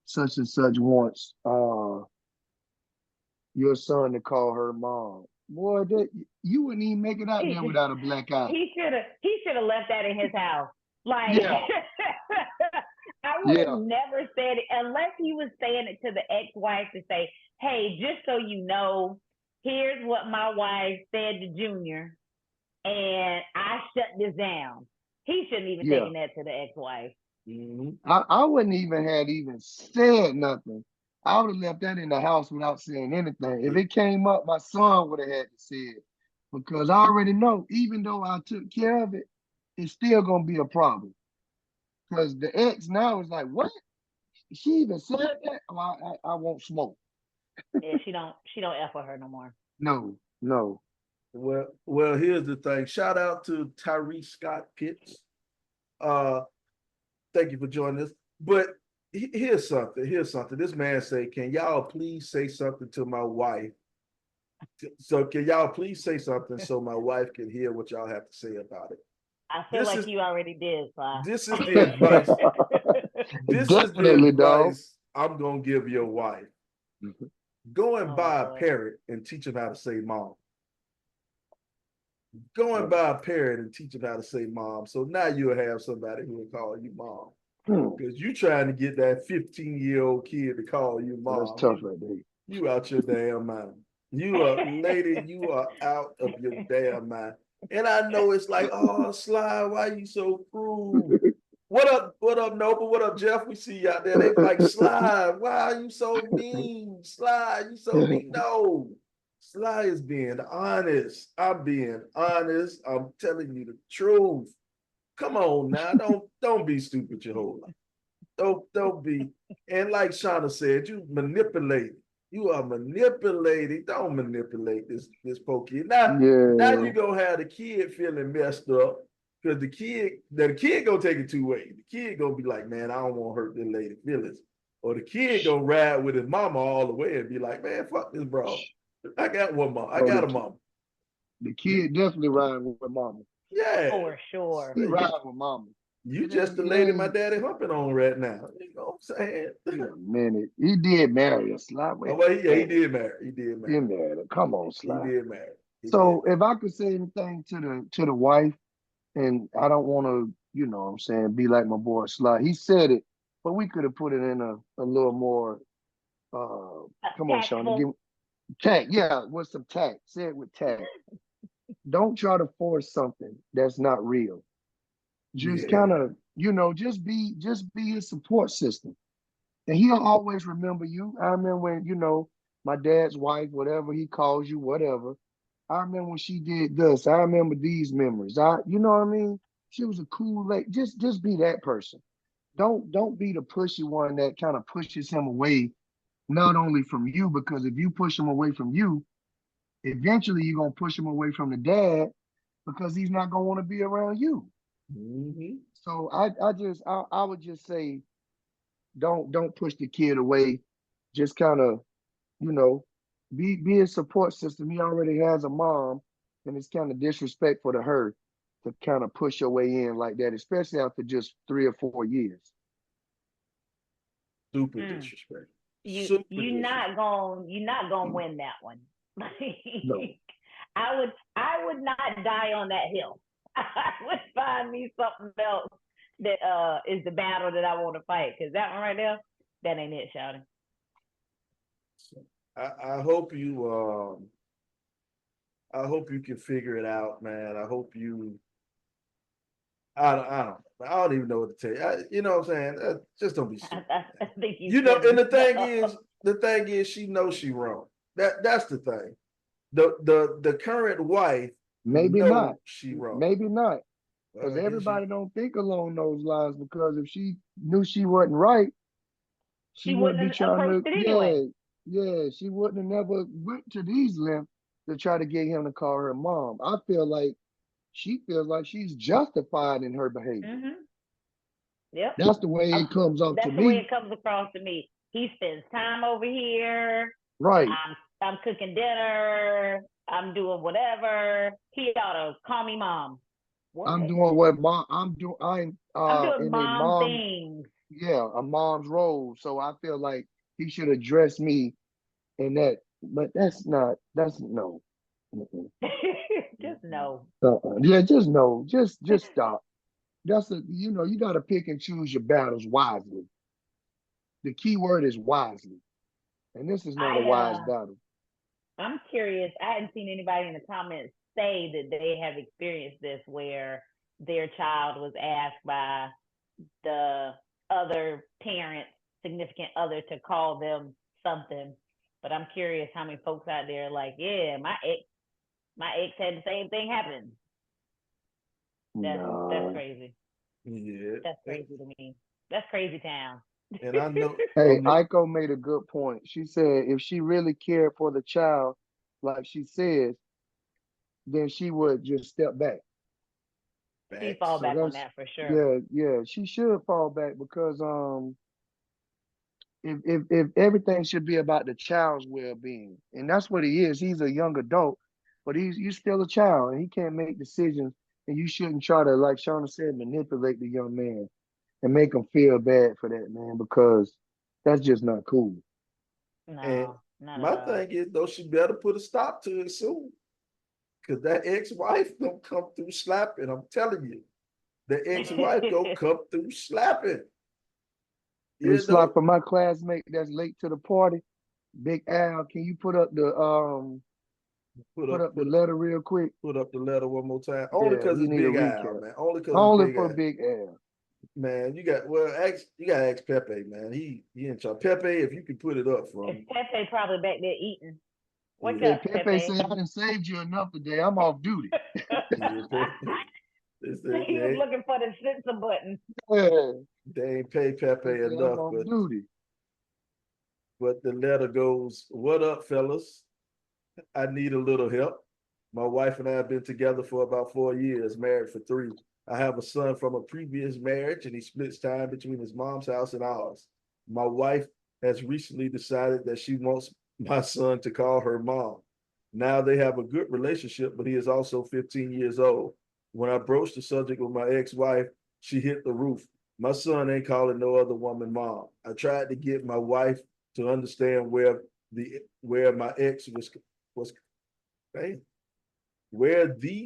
such and such wants your son to call her mom. Boy, that you wouldn't even make it out there without a black eye. He should have left that in his house. Like Yeah, I would have yeah, never said it unless he was saying it to the ex-wife to say, "Hey, just so you know, here's what my wife said to Junior, and I shut this down." He shouldn't even yeah. taken that to the ex-wife. Mhm. I wouldn't even said nothing. I would have left that in the house without saying anything. If it came up, my son would have had to say it because I already know, even though I took care of it, it's still gonna be a problem. Because the ex now is like, what? She even said that? Oh, I won't smoke. Yeah, she don't f with her no more. No, no. Well, here's the thing. Shout out to Tyree Scott Pitts. Uh, thank you for joining us. But here's something. Here's something. This man say, "Can y'all please say something to my wife?" So can y'all please say something so my wife can hear what y'all have to say about it? I feel This like is you already did, Si. this is the advice. This is the Definitely, dog. advice I'm gonna give your wife. Go and Oh my buy a lord. parrot and teach him how to say mom. Go and Yeah. buy a parrot and teach him how to say mom. So now you'll have somebody who will call you mom. Because you trying to get that 15-year-old kid to call you mom. That's tough right there. You out your damn mind. You are, lady, you are out of your damn mind. And I know it's like, oh, Sly, why you so cruel? What up, Noble? What up, Jeff? We see you out there. They like, Sly, why are you so mean? Sly, you so mean. No. Sly is being honest. I'm being honest. I'm telling you the truth. Come on now. Don't be stupid your whole life. Don't be. And like Shauna said, you manipulate. You are manipulating. Don't manipulate this poor kid. Now you're gonna have the kid feeling messed up because the kid gonna take it two ways. The kid gonna be like, man, I don't want to hurt this lady feelings. Or the kid gonna ride with his mama all the way and be like, man, fuck this bro. I got one mom. I got a mom. The kid definitely riding with mama. Yeah. For sure. He riding with mama. You just the lady my daddy humping on right now. You know what I'm saying? Wait a minute. He did marry a Sly. Oh, well, he did marry. He did marry. He married her. Come on, Sly. He did marry. So if I could say anything to the wife, and I don't want to, you know what I'm saying, be like my boy Sly. He said it, but we could have put it in a little more come on, Shauna. Give tact. Yeah, with some tact. Say it with tact. Don't try to force something that's not real. Just kind of, you know, just be his support system. And he'll always remember you. I remember when, you know, my dad's wife, whatever he calls you, whatever. I remember when she did this. I remember these memories. You know what I mean? She was a cool lady. Just be that person. Don't be the pushy one that kind of pushes him away, not only from you, because if you push him away from you, eventually you're gonna push him away from the dad because he's not gonna want to be around you. Mm-hmm. So I would just say, don't push the kid away. Just kind of, you know, be a support system. He already has a mom, and it's kind of disrespectful to her to kind of push your way in like that, especially after just 3 or 4 years. Super disrespectful. You're not gonna win that one. No. I would not die on that hill. I would find me something else that is the battle that I want to fight, because that one right there, that ain't it, shouting. I hope you can figure it out, man. I hope you. I don't even know what to tell you. You know what I'm saying? Just don't be stupid. I think you know, and the thing is, she knows she wrong. That's the thing. The current wife, maybe not. She wrong. Maybe not. Because everybody don't think along those lines. Because if she knew she wasn't right, she wouldn't be trying to. Anyway. Yeah, she wouldn't have never went to these lengths to try to get him to call her mom. I feel like she feels like she's justified in her behavior. Mm-hmm. Yep. That's the way it comes up to me. That's the way it comes across to me. He spends time over here. Right. I'm cooking dinner. I'm doing whatever. He ought to call me mom. What? I'm doing what mom. I'm doing in mom things. Yeah, a mom's role. So I feel like he should address me in that. But that's no. Just no. Yeah, just no. Just stop. You got to pick and choose your battles wisely. The key word is wisely. And this is not a wise battle. I'm curious. I hadn't seen anybody in the comments say that they have experienced this where their child was asked by the other parent, significant other, to call them something. But I'm curious how many folks out there are like, yeah, my ex had the same thing happen. That's crazy. Yeah. That's crazy to me. That's crazy town. And I know. Hey, Aiko made a good point. She said if she really cared for the child, like she says, then she would just step back. She fall back on that for sure. Yeah, she should fall back because if everything should be about the child's well-being, and that's what he is. He's a young adult, but he's still a child, and he can't make decisions. And you shouldn't try to, like Shauna said, manipulate the young man and make him feel bad for that, man, because that's just not cool. No, my thing is, though, she better put a stop to it soon. Because that ex-wife gonna come through slapping. I'm telling you. The ex-wife gonna come through slapping. Hey, You Sly, know, for my classmate that's late to the party, Big Al, can you put put up, up the put letter real quick? put up the letter one more time. Only Yeah, because we it's need a Big Al, recap. man. Only because it's Only Big for Al. Big Al. Man, you gotta ask Pepe, man. He in charge. Pepe, if you can put it up for It's me. Pepe probably back there eating. What's Yeah, Hey, up, Pepe Pepe? said I done saved you enough today. I'm off duty. yeah, Pepe. He was looking for the censor button. Yeah, They ain't pay Pepe he said I'm enough, off duty. but the letter goes, "What up, fellas? I need a little help. My wife and I have been together for about 4 years, married for 3. I have a son from a previous marriage, and he splits time between his mom's house and ours. My wife has recently decided that she wants my son to call her mom. Now they have a good relationship, but he is also 15 years old. When I broached the subject with my ex-wife, she hit the roof. My son ain't calling no other woman mom. I tried to get my wife to understand where my ex was hey,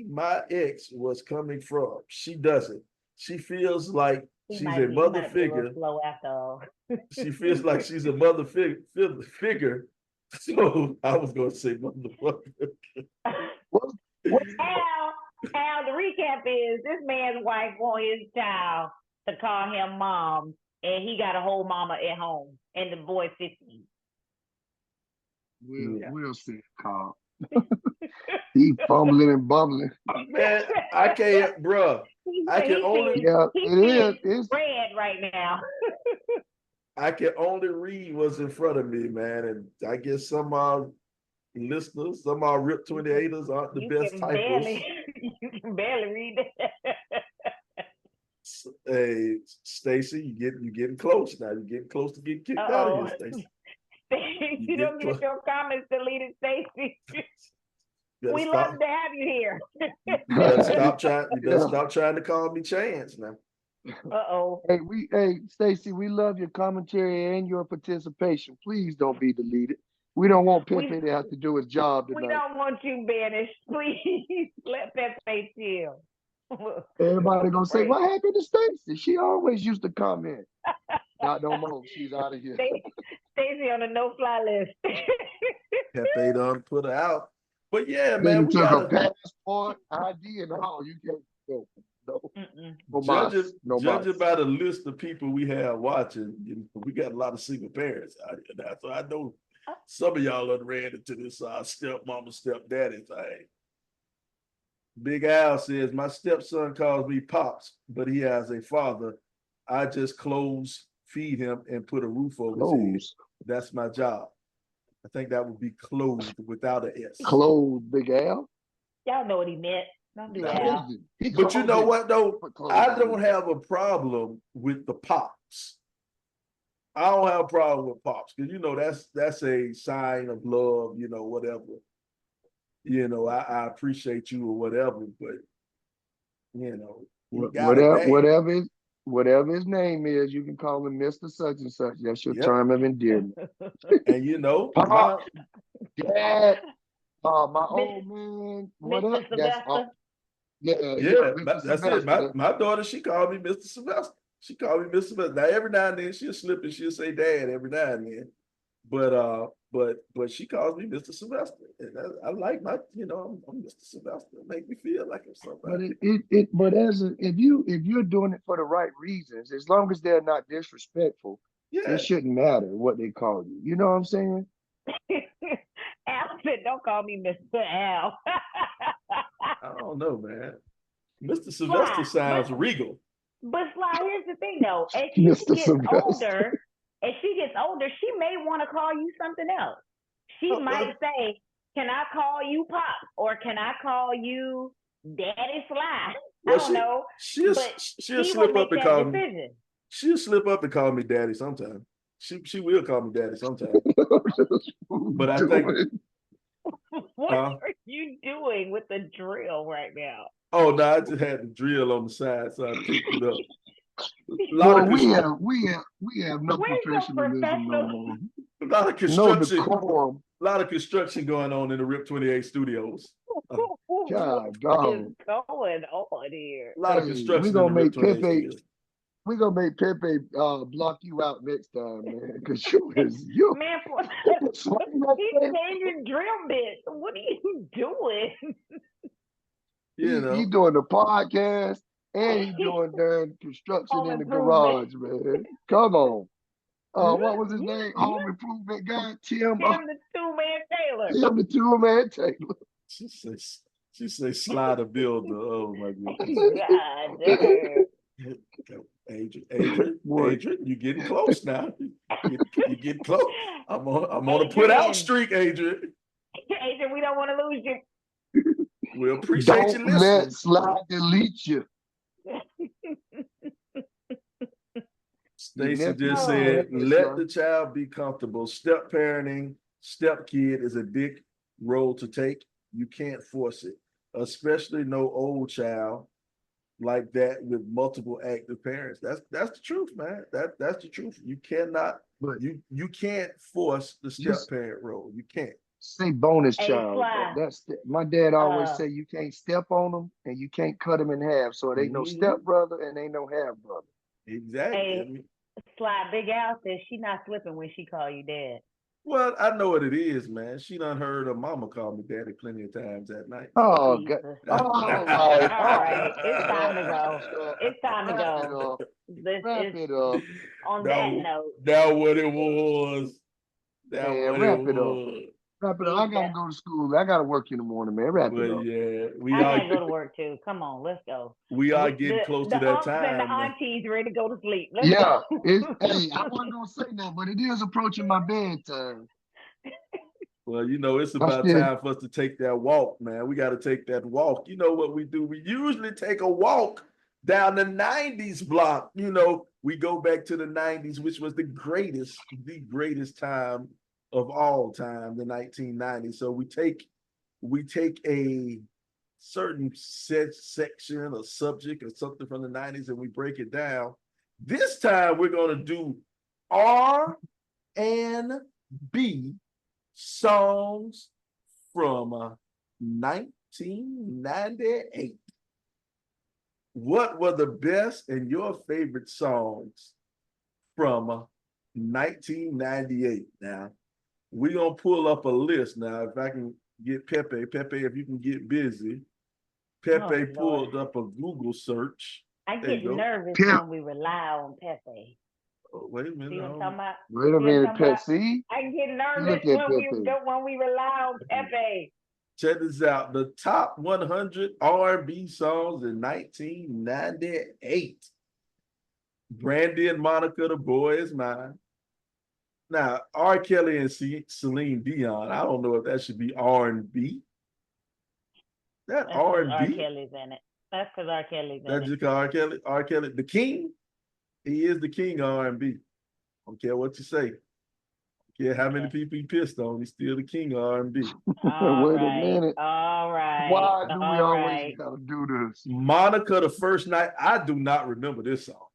my ex was coming from. She doesn't. She feels like she's a He mother might be a little figure. slow after all. She feels like she's a mother figure. So I was going to say motherfucker. What? What? Al, the recap is this man's wife want his child to call him mom, and he got a whole mama at home, and the boy 15. We'll see, Carl. He fumbling and bumbling. Man, I can't, bruh. I can only Yeah, it is. It's red right now. I can only read what's in front of me, man. And I guess some of our listeners, some of our RIP 28ers aren't the best typers. You can barely read that. Hey, Stacy, you getting close now. You're getting close to getting kicked out of here, Stacy. You don't get your comments deleted, Stacy. We stop. love to have you here. You better stop trying. You better stop trying to call me Chance now. Hey, Stacy, we love your commentary and your participation. Please don't be deleted. We don't want Pepe to have to do his job tonight. We don't want you banished. Please let Pepe chill. Everybody gonna say, what happened to Stacy? She always used to comment. Not no more. She's out of here. Stacy on a no-fly list. Pepe done put her out. But yeah, Then man, you we took got a passport, ID, and all. You can't go. No. Judging by the list of people we have watching, we got a lot of single parents out here now. So I know some of y'all done ran into this stepmama, stepdaddy thing. Big Al says, my stepson calls me Pops, but he has a father. I just feed him, and put a roof over his head. That's my job. I think that would be clothed without an S. Clothed, Big Al? Y'all know what he meant. Don't do that. But you know what, though? I don't have a problem with the Pops. I don't have a problem with Pops because, that's a sign of love, whatever. I appreciate you or whatever, but, whatever his name is, you can call him Mr. Such and Such. That's your term of endearment. And Pop, Dad, my old man, whatever. That's all. Yeah, that's it. My daughter, she called me Mr. Sylvester. She called me Mr. Sylvester. Now every now and then she'll slip and she'll say Dad every now and then, but she calls me Mr. Sylvester. And I like I'm Mr. Sylvester. It make me feel like I'm somebody. But if you're doing it for the right reasons, as long as they're not disrespectful, it shouldn't matter what they call you. You know what I'm saying? Al said, "Don't call me Mr. Al." I don't know, man. Mr. Sylvester sounds regal. But Sly, here's the thing, though. As she gets older, she may want to call you something else. She might say, "Can I call you Pop?" or "Can I call you Daddy Sly?" I don't know. She'll slip up and call me. She'll slip up and call me Daddy sometime. She will call me Daddy sometime. But I think. What are you doing with the drill right now? Oh no, I just had the drill on the side, so I picked it up. We have no professionalism no more. A lot of construction. A lot of construction going on in the RIP 28 studios. God, what is going on here? A lot of construction. We're gonna make Pepe. We gonna make Pepe block you out next time, man. Because you Man, that's why you not he's saying- changing drill bits. What are you doing? he doing the podcast and he doing darn construction Home in the improvement. garage, man. Come on. What was his Yeah, name? yeah. Home improvement guy, Tim. Tim the two-man Taylor. Tim the two-man Taylor. She say slider builder. Oh my goodness. God damn. Adrian, you getting close now. You getting close. I'm on a put out Adrian. streak, Adrian. Adrian, we don't want to lose you. We appreciate you Don't listening. let slide delete you. Stacey nephew just Oh. said, Yes, let sir. the child be comfortable. Step parenting, step kid is a big role to take. You can't force it, especially no old child like that with multiple active parents. That's the truth, man. That's the truth. You cannot, But you can't force the step Just- parent role. You can't. say bonus Hey, child. Sly. That's my dad always Uh, say you can't step on them and you can't cut them in half. So it ain't no Mhm. step brother and ain't no half brother. Exactly. Hey. I mean, Sly, Big Al says she not slipping when she call you dad. well, I know what it is, man. She done heard her mama call me daddy plenty of times at night. Oh Jesus. God! All right, it's time to go. It's time to Wrap it go. up. This Wrap is it up. on That that w- note. That what it was. That Man, what wrap it it up. was. Wrap it up. I gotta go to school. I gotta work in the morning, man. Wrap it But up. yeah, I gotta go to work too. Come on, let's go. we are getting close the to that unks and the time. man. aunties ready to go to sleep. Let's Yeah, go. hey, I wasn't gonna say that, but it is approaching my bedtime. Well, it's I about still- time for us to take that walk, man. We got to take that walk. You know what we do? We usually take a walk down the 90s block. We go back to the 90s, which was the greatest time of all time, the 1990s. So we take a certain section or subject or something from the 90s and we break it down. This time we're going to do R&B songs from 1998. What were the best and your favorite songs from 1998? Now, we're going to pull up a list now. If I can get Pepe, if you can get busy. Pepe Oh, pulled Lord. up a Google search. I There you get go. nervous Yeah. when we rely on Pepe. Oh, wait a minute. See what I'm talking about? Wait a You know minute, what I'm talking Pet. See, I get nervous Look at when Pepe. we rely on Pepe. Check this out. The top 100 R&B songs in 1998. Brandy and Monica, The Boy Is Mine. Now, R. Kelly and Celine Dion, I don't know if that should be R&B. That That's 'cause R. R&B? Kelly's in it. That's because R. Kelly's in That's it. just R. Kelly. R. Kelly, the king. He is the king of R&B. Don't care what you say. Don't care how many people he pissed on. He's still the king of R&B. All Wait a right. minute. All right. Why do we all always right. gotta do this? Monica, The First Night. I do not remember this song.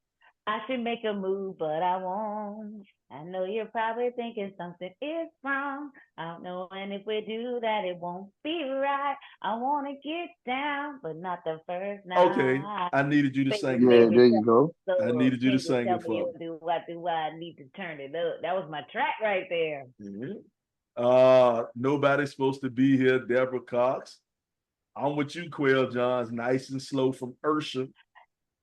I should make a move, but I won't. I know you're probably thinking something is wrong. I don't know, and if we do that, it won't be right. I want to get down, but not the first night. Okay, I needed you to sing Yeah, it. there you go. So, I needed you to can sing tell it me for you do what I need to turn it up. That was my track right there. Mhm. Nobody's supposed to be here, Deborah Cox. I'm with you, Quail Johns, Nice and Slow from Ursha.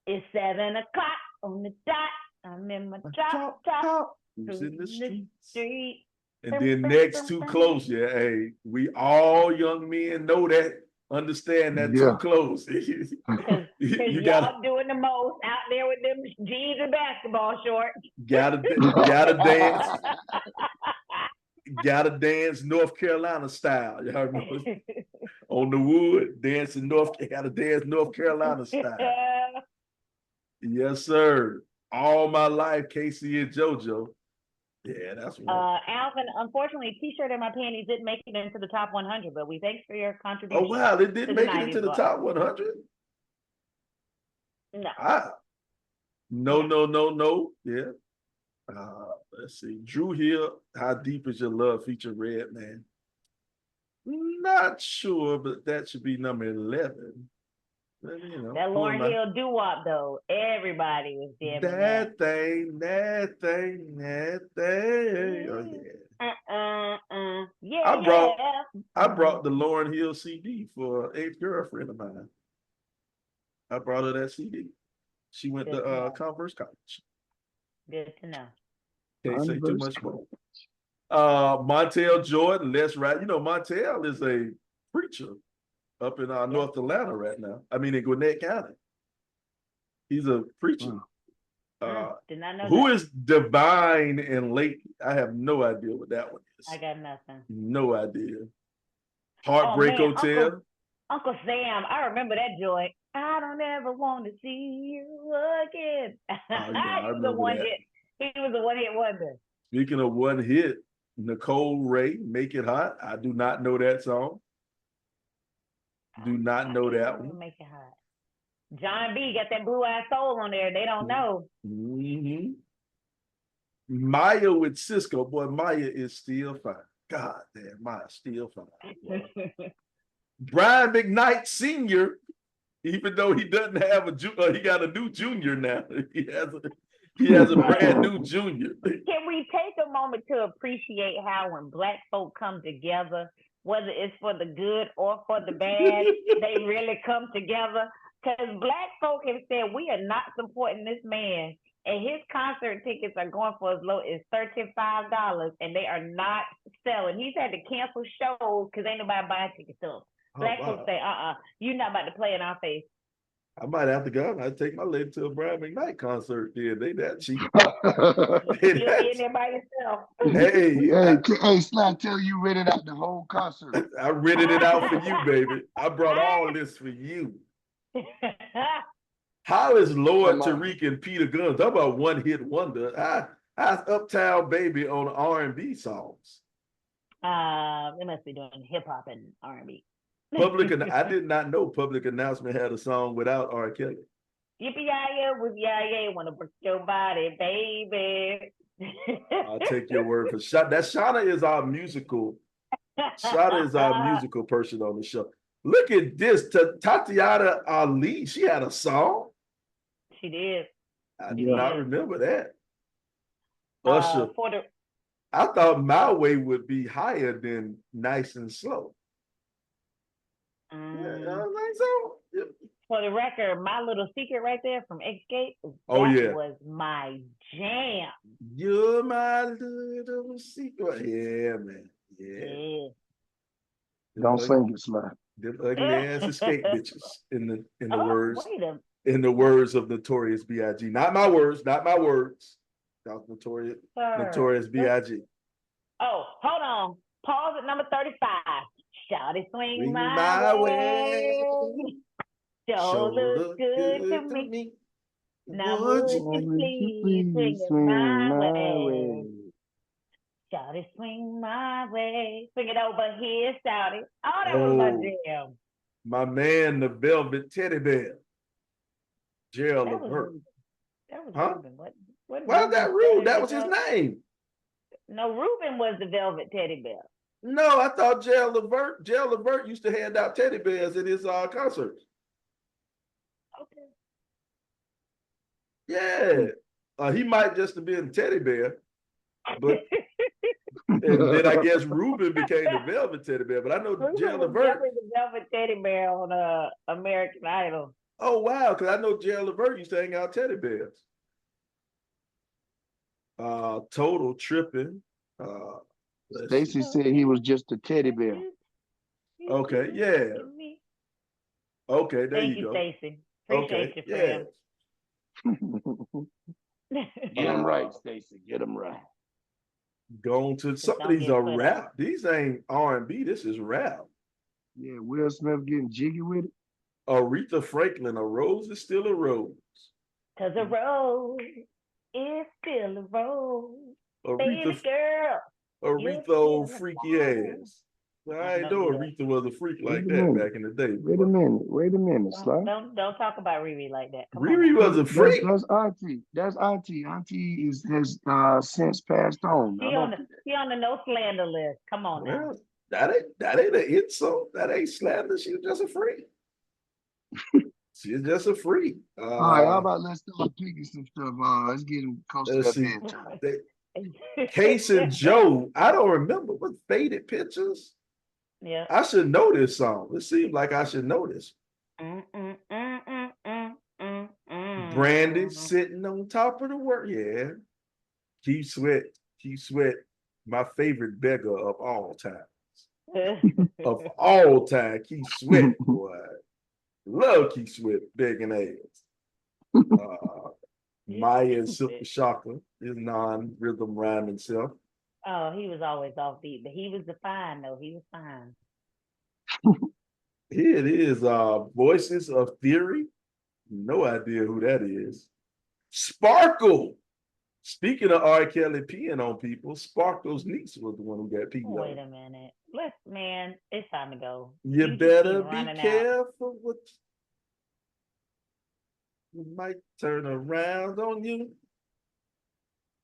It's 7 o'clock on the dot. I'm in my drop top. Who's in the streets? Street. And then next, Too Close. Yeah, hey, we all young men know that, understand that Yeah. Too Close. Because you y'all gotta doing the most out there with them jeans and basketball shorts. gotta dance North Carolina style. Y'all remember? On the wood, gotta dance North Carolina style. Yes, sir. All my life, Casey and JoJo. Yeah, that's one. Alvin, unfortunately, T-shirt and my panties didn't make it into the top 100, but we thanks for your contribution. Oh wow, it didn't to the make it into 90s the block. top 100. No. No. Yeah. Let's see. Drew Hill, How Deep Is Your Love feature Redman. Not sure, but that should be number 11. You know, That who am Lauryn I? Hill doo-wop though, everybody was jamming that. That thing. Oh yeah. Yeah, I brought yeah. I brought the Lauryn Hill CD for an 8th girlfriend of mine. I brought her that CD. She went Good to to know. Converse College. Good to know. Can't say too Converse much more. Montel Jordan, let's ride. You know, Montel is a preacher up in North Atlanta right now. I mean, in Gwinnett County. He's a preacher. Did not know Who that. is Divine and Late? I have no idea what that one is. I got nothing. No idea. Heartbreak man, Hotel. Uncle Sam, I remember that joint. I don't ever want to see you again. Oh, yeah, I He was a remember one that. hit. He was a one-hit wonder. Speaking of one hit, Nicole Ray, Make It Hot. I do not know that song. Do not know that one. Make It Hot. John B got that blue eyed soul on there. They don't know. Mm-hmm. Maya with Cisco. Boy, Maya is still fine. God damn, Maya still fine. Brian McKnight Sr., even though he doesn't have he got a new junior now. He has a brand new junior. Can we take a moment to appreciate how when Black folk come together, whether it's for the good or for the bad, they really come together? Because Black folk have said, we are not supporting this man, and his concert tickets are going for as low as $35, and they are not selling. He's had to cancel shows because ain't nobody buying tickets to him. Black folks say, you're not about to play in our face. I might have to go. I take my lady to a Brian McKnight concert. Yeah, they that cheap. You'll be in there by yourself. Hey, Sly, tell you rented out the whole concert. I rented it out for you, baby. I brought all this for you. How is Lord Tariq and Peter Gunn? Talk about one hit wonder. I Uptown Baby on R&B songs. They must be doing hip hop and R&B. I did not know Public Announcement had a song without R. Kelly. Yippee-yi-yi with yi-yi, wanna break your body, baby. I'll take your word for shot. That Shauna is our musical. Shauna is our musical person on the show. Look at this. Tatiana Ali. She had a song. She did. I did not remember that. Usher. I thought My Way would be higher than Nice and Slow. I think so. Yeah. For the record, My Little Secret right there from Escape, that was my jam. You're my little secret. Yeah, man. Yeah. Don't sing it, Sly. Them ugly ass Escape bitches in the words of Notorious B.I.G. Not my words. That was Notorious B.I.G. Oh, hold on. Pause at number 35. Shawty swing my way. Sure look good to me. Now would you please swing my way? Shawty swing my way. Swing it over here, Shawty. Oh, that was my jam. My man, the Velvet Teddy Bear. Gerald Levert. That was Ruben. Why is that rude? That was his name. No, Ruben was the Velvet Teddy Bear. No, I thought Gerald Levert used to hand out teddy bears at his concerts. Okay. Yeah. He might just have been Teddy Bear, but and then I guess Ruben became the Velvet Teddy Bear. But I know Gerald Levert. The Velvet Teddy Bear on American Idol. Oh wow, because I know Gerald Levert used to hang out teddy bears. Total tripping. Stacy said he was just a teddy bear. Okay, yeah. Okay, there you go. Thank you, Stacy. Appreciate you, fam. Get him right, Stacy. Get him right. Going to some of these are rap. These ain't R&B. This is rap. Yeah, Will Smith getting jiggy with it. Aretha Franklin, a rose is still a rose. Cause a rose is still a rose. Baby girl. Aretha, old freaky ass. I ain't know Aretha was a freak like that back in the day. Wait a minute, Sly. Don't talk about Riri like that. Riri was a freak. That's Auntie. That's Auntie. Auntie has since passed on. She on the no slander list. Come on now. Well, that ain't an insult. That ain't slander. She was just a freak. She's just a freak. All right, how about let's start picking some stuff. Let's get him close to Let's that see. bedtime. Case and Joe. I don't remember what Faded Pictures. Yeah. I should know this song. It seems like I should know this. Brandy sitting on top of the world. Yeah. Keith Sweat. My favorite beggar of all time. Of all time, Keith Sweat, boy. Love Keith Sweat begging ass. Maya and Silk Shocker, his non-rhythm rhyming self. Oh, he was always offbeat, but he was fine though. He was fine. Here it is, Voices of Theory. No idea who that is. Sparkle. Speaking of R. Kelly peeing on people, Sparkle's niece was the one who got peed on. Wait a minute. Man, it's time to go. You better be careful what you might turn around on you.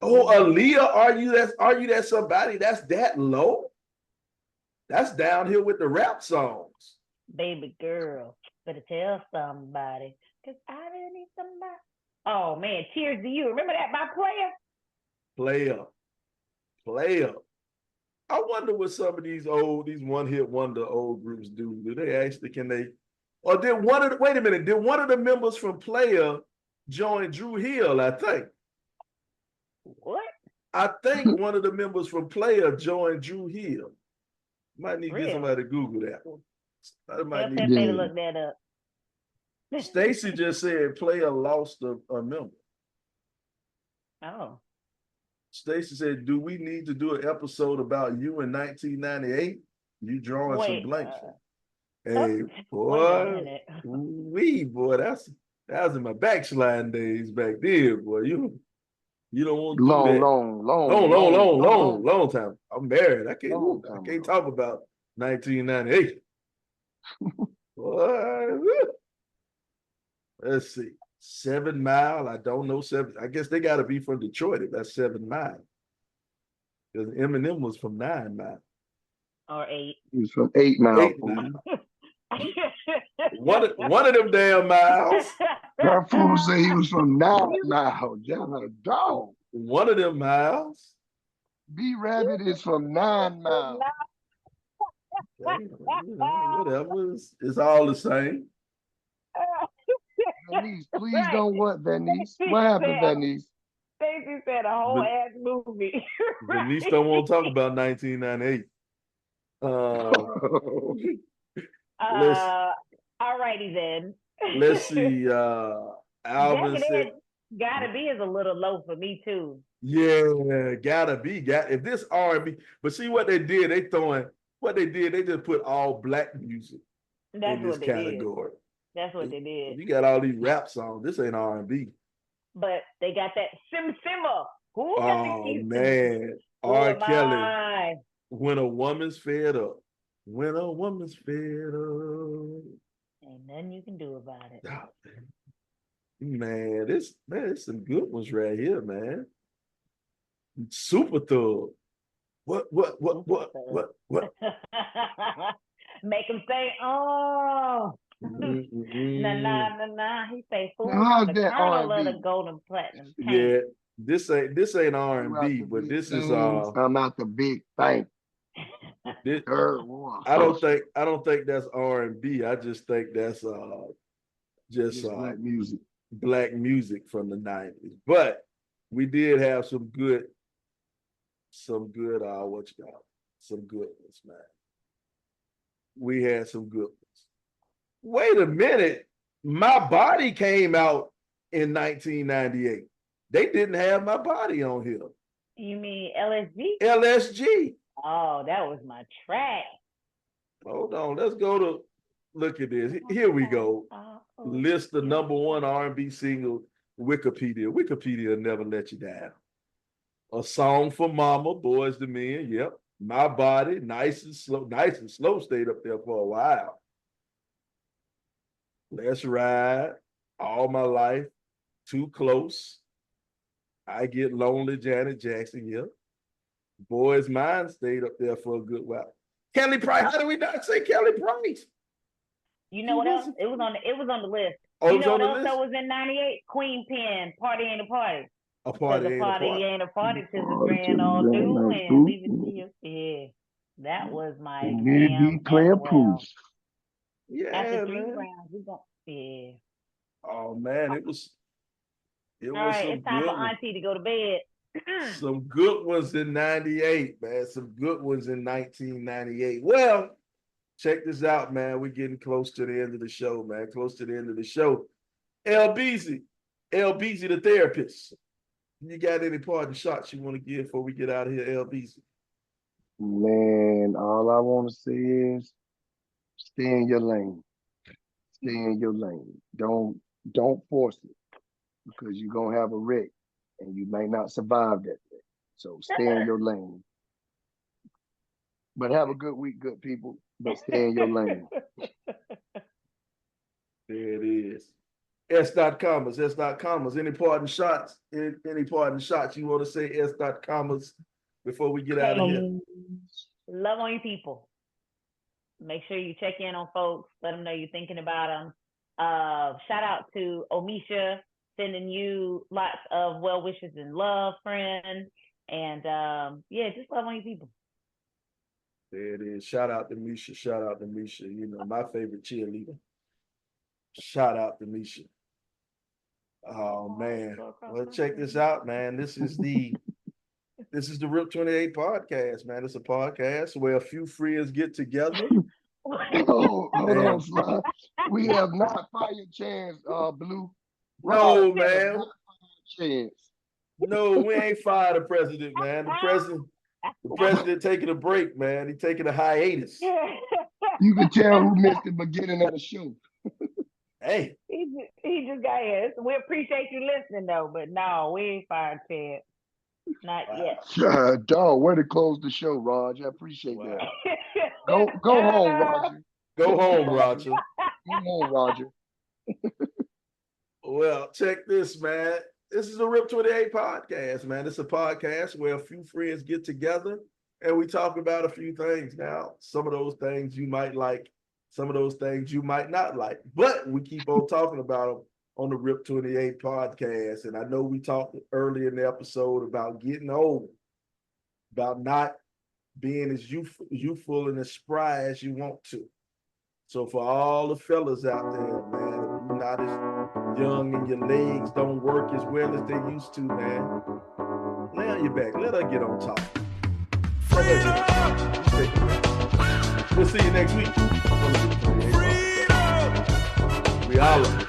Oh, Aaliyah, are you that somebody that's that low? That's down here with the rap songs. Baby girl, better tell somebody. Cause I really need somebody. Oh man, Tears to You. Remember that by Player. I wonder what some of these one-hit wonder old groups do. Do they actually, or did one of the members from Player join Dru Hill, I think? What? I think one of the members from Player joined Dru Hill. Might need to get somebody to Google that. I might need to look that up. Stacy just said Player lost a member. Oh. Stacy said, do we need to do an episode about you in 1998? You drawing some blanks. Hey, boy. Boy, that was in my backsliding days back then, boy. You don't want to do that. Long time. I'm married. I can't talk about 1998. Boy. Let's see. 7 Mile. I don't know. I guess they got to be from Detroit if that's 7 Mile. Because Eminem was from 9 Mile. Or 8. He was from 8 Mile. 8 Mile. one of them damn miles. That fool said he was from 9 Mile. John dog. One of them miles. B-Rabbit is from 9 Mile. Whatever. It's all the same. Vanice, please don't what, Vanice? What happened, Vanice? Stacey said a whole ass movie. Vanice don't want to talk about 1998. All righty then. Let's see. Alvin said, Gotta Be is a little low for me too. Yeah, Gotta Be. If this R&B, but see what they did? They just put all black music in this category. That's what they did. You got all these rap songs. This ain't R&B. But they got that simmer. Oh man, R. Kelly. When a Woman's Fed Up. When a Woman's Fed Up. Ain't nothing you can do about it. Oh, man, it's some good ones right here, man. Super Thug. What? Make them say, oh. Nah. He say, fool, how's the that kernel R&B? of the golden platinum. Yeah, this ain't R&B, but this is I'm out the big thing. I don't think that's R&B. I just think that's just black music from the 90s. But we did have some good some good ones, man. We had some good ones. Wait a minute. My Body came out in 1998. They didn't have My Body on here. You mean LSG? LSG. Oh, that was my track. Hold on. Let's go to look at this. Here we go. List the #1 R&B single. Wikipedia. Wikipedia never let you down. A Song for Mama, Boys to Men. Yep. My Body, Nice and Slow stayed up there for a while. Let's Ride, All My Life, Too Close. I Get Lonely, Janet Jackson. Yep. Boys Mine stayed up there for a good while. Kelly Price. How do we not say Kelly Price? You know what else? It was on the list. Oh, it You was know on what the else list? that was in '98? Queen Pen, Party Ain't a Party. A Cause party a ain't a party party. ain't a party till it's Party till grand the all grand through night and through. leave it to you. Yeah, that was my And let it be jam as clear proof. well. After Yeah, 3 man. rounds, we gon' yeah. Oh man, it was All right, some it's time for good ones. Auntie to go to bed. Some good ones in 98, man. Some good ones in 1998. Well, check this out, man. We're getting close to the end of the show, man. Close to the end of the show. LBZ the therapist. You got any parting shots you want to give before we get out of here, LBZ? Man, all I want to say is stay in your lane. Stay in your lane. Don't force it because you're gonna have a wreck and you may not survive that wreck. So stay in your lane. But have a good week, good people. But stay in your lane. There it is. S. Commas. Any parting shots? Any parting shots you want to say, S. Commas, before we get out of here? Love on your people. Make sure you check in on folks. Let them know you're thinking about them. Shout out to Omisha, sending you lots of well wishes and love, friend. And yeah, just love on your people. There it is. Shout out to Misha. Shout out to Misha. You know, my favorite cheerleader. Shout out to Misha. Oh man. Well, check this out, man. This is the RIP 28 podcast, man. It's a podcast where a few friends get together. Oh, hold on, Sly. We have not fired Chance, Blue. No, Rod, man. Chance. No, we ain't fired the president, man. The president taking a break, man. He taking a hiatus. You can tell who missed the beginning of the show. Hey. He just got here. We appreciate you listening though, but no, we ain't fired Ted. Not yet. Dog, way to close the show, Raj. I appreciate that. Go home, Roger. Go home, Roger. Go home, Roger. Well, check this, man. This is the RIP 28 podcast, man. It's a podcast where a few friends get together and we talk about a few things. Now, some of those things you might like, some of those things you might not like, but we keep on talking about them on the RIP 28 podcast. And I know we talked earlier in the episode about getting old, about not being as youthful and as spry as you want to. So for all the fellas out there, man, if you're not as young and your legs don't work as well as they used to, man, lay on your back. Let her get on top. We'll see you next week. We holla.